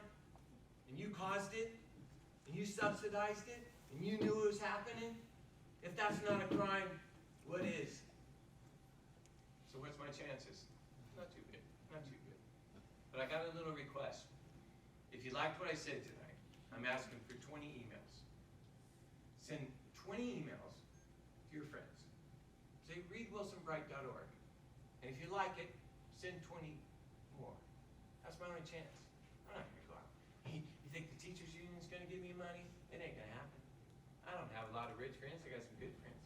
And you caused it? And you subsidized it? And you knew it was happening? If that's not a crime, what is? So what's my chances? Not too good. Not too good. But I got a little request. If you liked what I said tonight, I'm asking for 20 emails. Send 20 emails to your friends. Say, read wilsonbright.org. And if you like it, send 20 more. That's my only chance. I'm not going to go out. Hey, you think the teachers union is going to give me money? It ain't going to happen. I don't have a lot of rich friends. I got some good friends.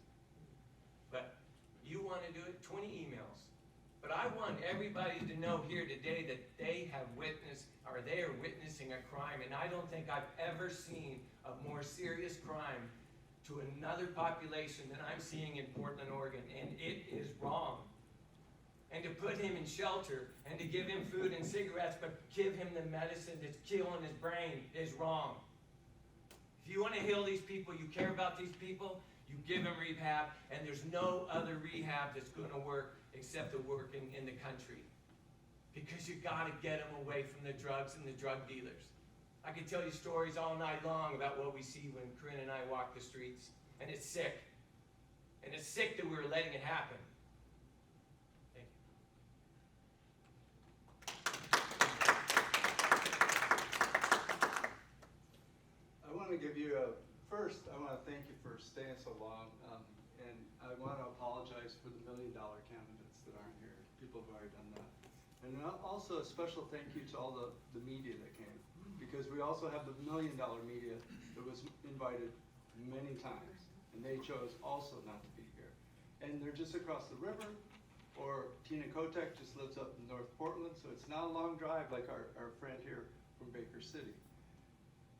But you want to do it, 20 emails. But I want everybody to know here today that they have witnessed, or they are witnessing a crime, and I don't think I've ever seen a more serious crime to another population than I'm seeing in Portland, Oregon, and it is wrong. And to put him in shelter, and to give him food and cigarettes, but give him the medicine that's killing his brain is wrong. If you want to heal these people, you care about these people, you give them rehab, and there's no other rehab that's going to work except the working in the country. Because you got to get them away from the drugs and the drug dealers. I could tell you stories all night long about what we see when Corinne and I walk the streets, and it's sick. And it's sick that we were letting it happen. Thank you. I want to give you first, I want to thank you for staying so long, and I want to apologize for the $1 million candidates that aren't here. People have already done that. And also a special thank you to all the media that came, because we also have the $1 million media that was invited many times, and they chose also not to be here. And they're just across the river, or Tina Kotek just lives up in North Portland, so it's not a long drive like our friend here from Baker City.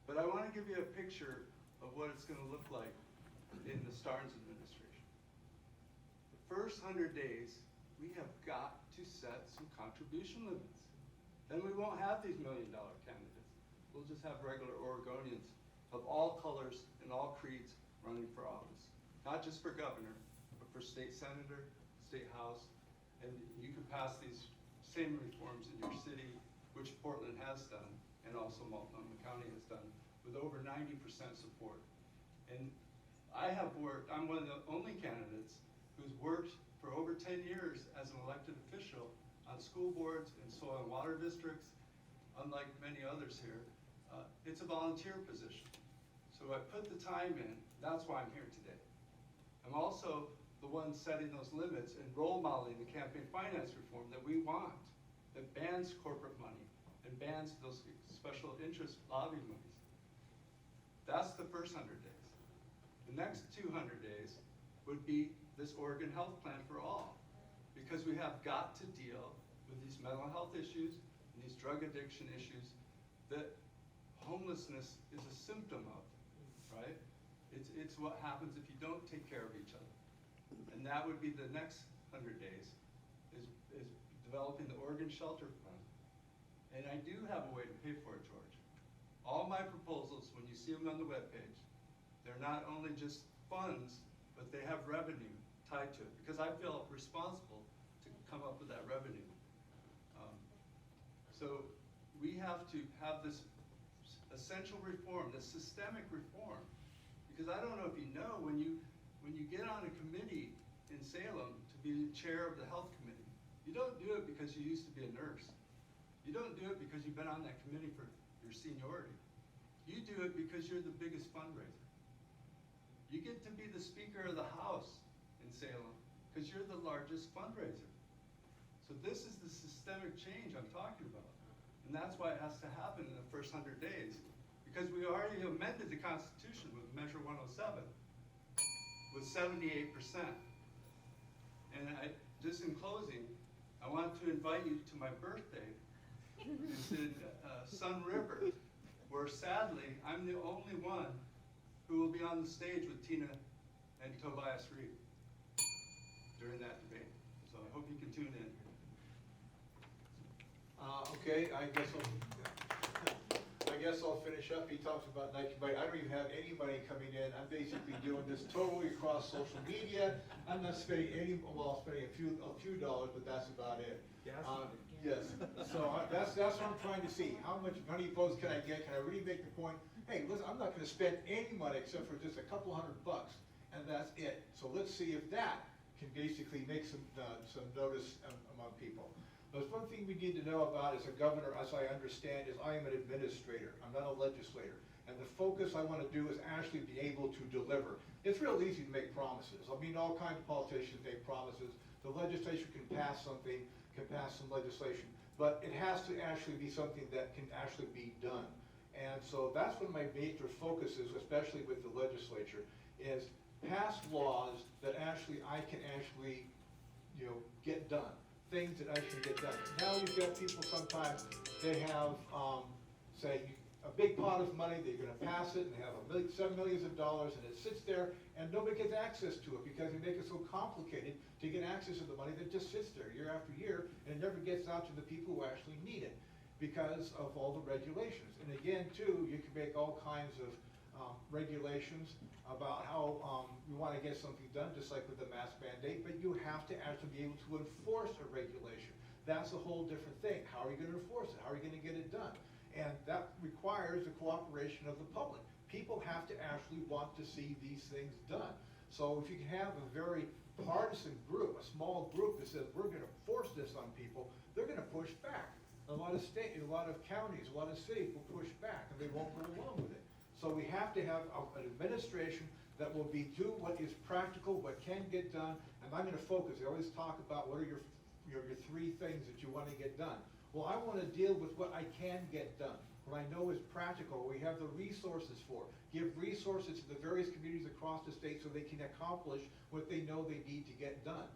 But I want to give you a picture of what it's going to look like in the Starnes administration. The first 100 days, we have got to set some contribution limits. Then we won't have these $1 million candidates. We'll just have regular Oregonians of all colors and all creeds running for office. Not just for governor, but for state senator, state house, and you can pass these same reforms in your city, which Portland has done, and also Multnomah County has done, with over 90% support. And I have worked, I'm one of the only candidates who's worked for over 10 years as an elected official on school boards and soil and water districts, unlike many others here. It's a volunteer position. So I put the time in, that's why I'm here today. I'm also the one setting those limits and role modeling the campaign finance reform that we want, that bans corporate money and bans those special interest lobby monies. That's the first 100 days. The next 200 days would be this Oregon Health Plan for all, because we have got to deal with these mental health issues and these drug addiction issues that homelessness is a symptom of, right? It's what happens if you don't take care of each other. And that would be the next 100 days, is developing the Oregon Shelter Fund. And I do have a way to pay for it, George. All my proposals, when you see them on the webpage, they're not only just funds, but they have revenue tied to it, because I feel responsible to come up with that revenue. So we have to have this essential reform, this systemic reform, because I don't know if you know, when you get on a committee in Salem to be chair of the health committee, you don't do it because you used to be a nurse. You don't do it because you've been on that committee for your seniority. You do it because you're the biggest fundraiser. You get to be the Speaker of the House in Salem because you're the largest fundraiser. So this is the systemic change I'm talking about. And that's why it has to happen in the first 100 days. Because we already amended the Constitution with Measure 107 with 78%. And just in closing, I want to invite you to my birthday. It's in Sun River, where sadly, I'm the only one who will be on the stage with Tina and Tobias Reed during that debate. So I hope you can tune in. Okay, I guess I'll finish up. He talks about Nike Bite. I don't even have any money coming in. I'm basically doing this totally across social media. I'm not spending any, well, I'm spending a few dollars, but that's about it. Yes. So that's what I'm trying to see. How much money votes can I get? Can I really make the point? Hey, listen, I'm not going to spend any money except for just a couple $100, and that's it. So let's see if that can basically make some notice among people. There's one thing we need to know about as a governor, as I understand, is I am an administrator. I'm not a legislator. And the focus I want to do is actually be able to deliver. It's real easy to make promises. I mean, all kinds of politicians make promises. The legislature can pass something, can pass some legislation, but it has to actually be something that can actually be done. And so that's what my major focus is, especially with the legislature, is pass laws that actually I can actually, get done. Things that actually get done. Now you've got people sometimes, they have, say, a big pot of money, they're gonna pass it, and they have $7 million, and it sits there, and nobody gets access to it, because they make it so complicated to get access to the money that just sits there year after year, and it never gets out to the people who actually need it, because of all the regulations. And again, too, you can make all kinds of regulations about how you want to get something done, just like with the mask mandate, but you have to actually be able to enforce a regulation. That's a whole different thing. How are you going to enforce it? How are you going to get it done? And that requires the cooperation of the public. People have to actually want to see these things done. So if you can have a very partisan group, a small group that says, we're going to force this on people, they're going to push back. A lot of counties, a lot of cities will push back, and they won't go along with it. So we have to have an administration that will do what is practical, what can get done, and I'm going to focus. They always talk about what are your three things that you want to get done. Well, I want to deal with what I can get done, what I know is practical, we have the resources for. Give resources to the various communities across the state so they can accomplish what they know they need to get done.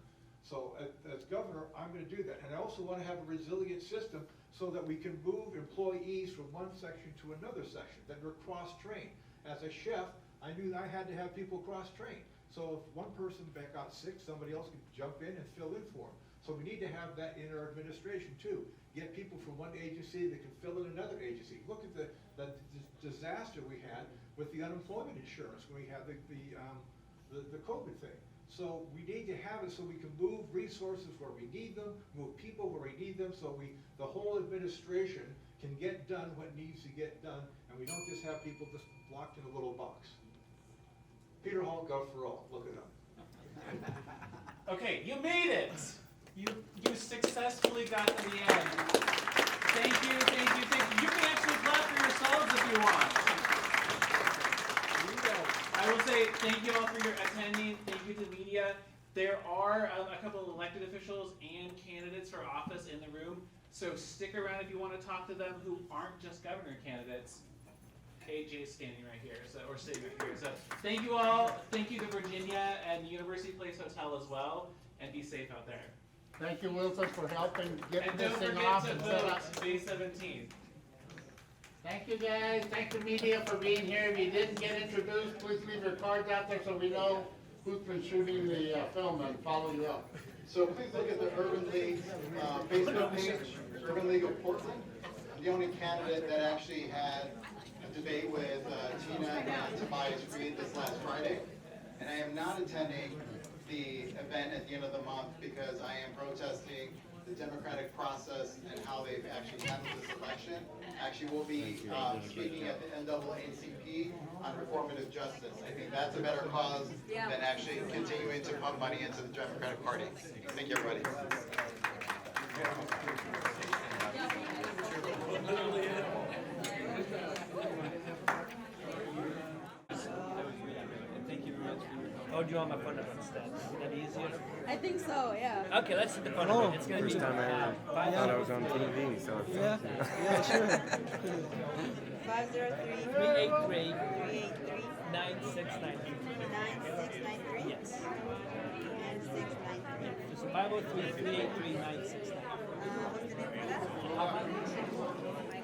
So as governor, I'm going to do that. And I also want to have a resilient system so that we can move employees from one section to another section, that we're cross-trained. As a chef, I knew that I had to have people cross-trained. So if one person got sick, somebody else could jump in and fill in for them. So we need to have that in our administration too. Get people from one agency that can fill in another agency. Look at the disaster we had with the unemployment insurance when we had the COVID thing. So we need to have it so we can move resources where we need them, move people where we need them, so the whole administration can get done what needs to get done, and we don't just have people just locked in a little box. Peter Hall, Gov for All, look it up. Okay, you made it! You successfully got to the end. Thank you, thank you, thank you. You can actually clap for yourselves if you want. I will say thank you all for your attending. Thank you to the media. There are a couple of elected officials and candidates for office in the room, so stick around if you want to talk to them who aren't just governor candidates. AJ's standing right here, or sitting right here. So thank you all. Thank you to Virginia and the University Place Hotel as well, and be safe out there. Thank you, Wilson, for helping get And this don't thing forget off to and set vote up. May 17th. Thank you, guys. Thank the media for being here. If you didn't get introduced, please leave your cards out there so we know who's been shooting the film and follow you up. So please look at the Urban League Facebook page, Urban League of Portland. I'm the only candidate that actually had a debate with Tina and Tobias Reed this last Friday. And I am not attending the event at the end of the month because I am protesting the democratic process and how they've actually handled this election. Actually, we'll be speaking at the NAACP on reformative justice. I think that's a better cause than actually continuing to pump money into the Democratic Party. Thank you, everybody. Thank you very much for your help. Oh, do you want my phone number instead? Would that be easier? I think so, yeah. Okay, let's hit the phone number. It's gonna be First time I ever thought I was on TV, so it's Yeah, sure. 503 383 383 9693. 9693. Yes. And 693. Just 503 383 9693. What's the name for that?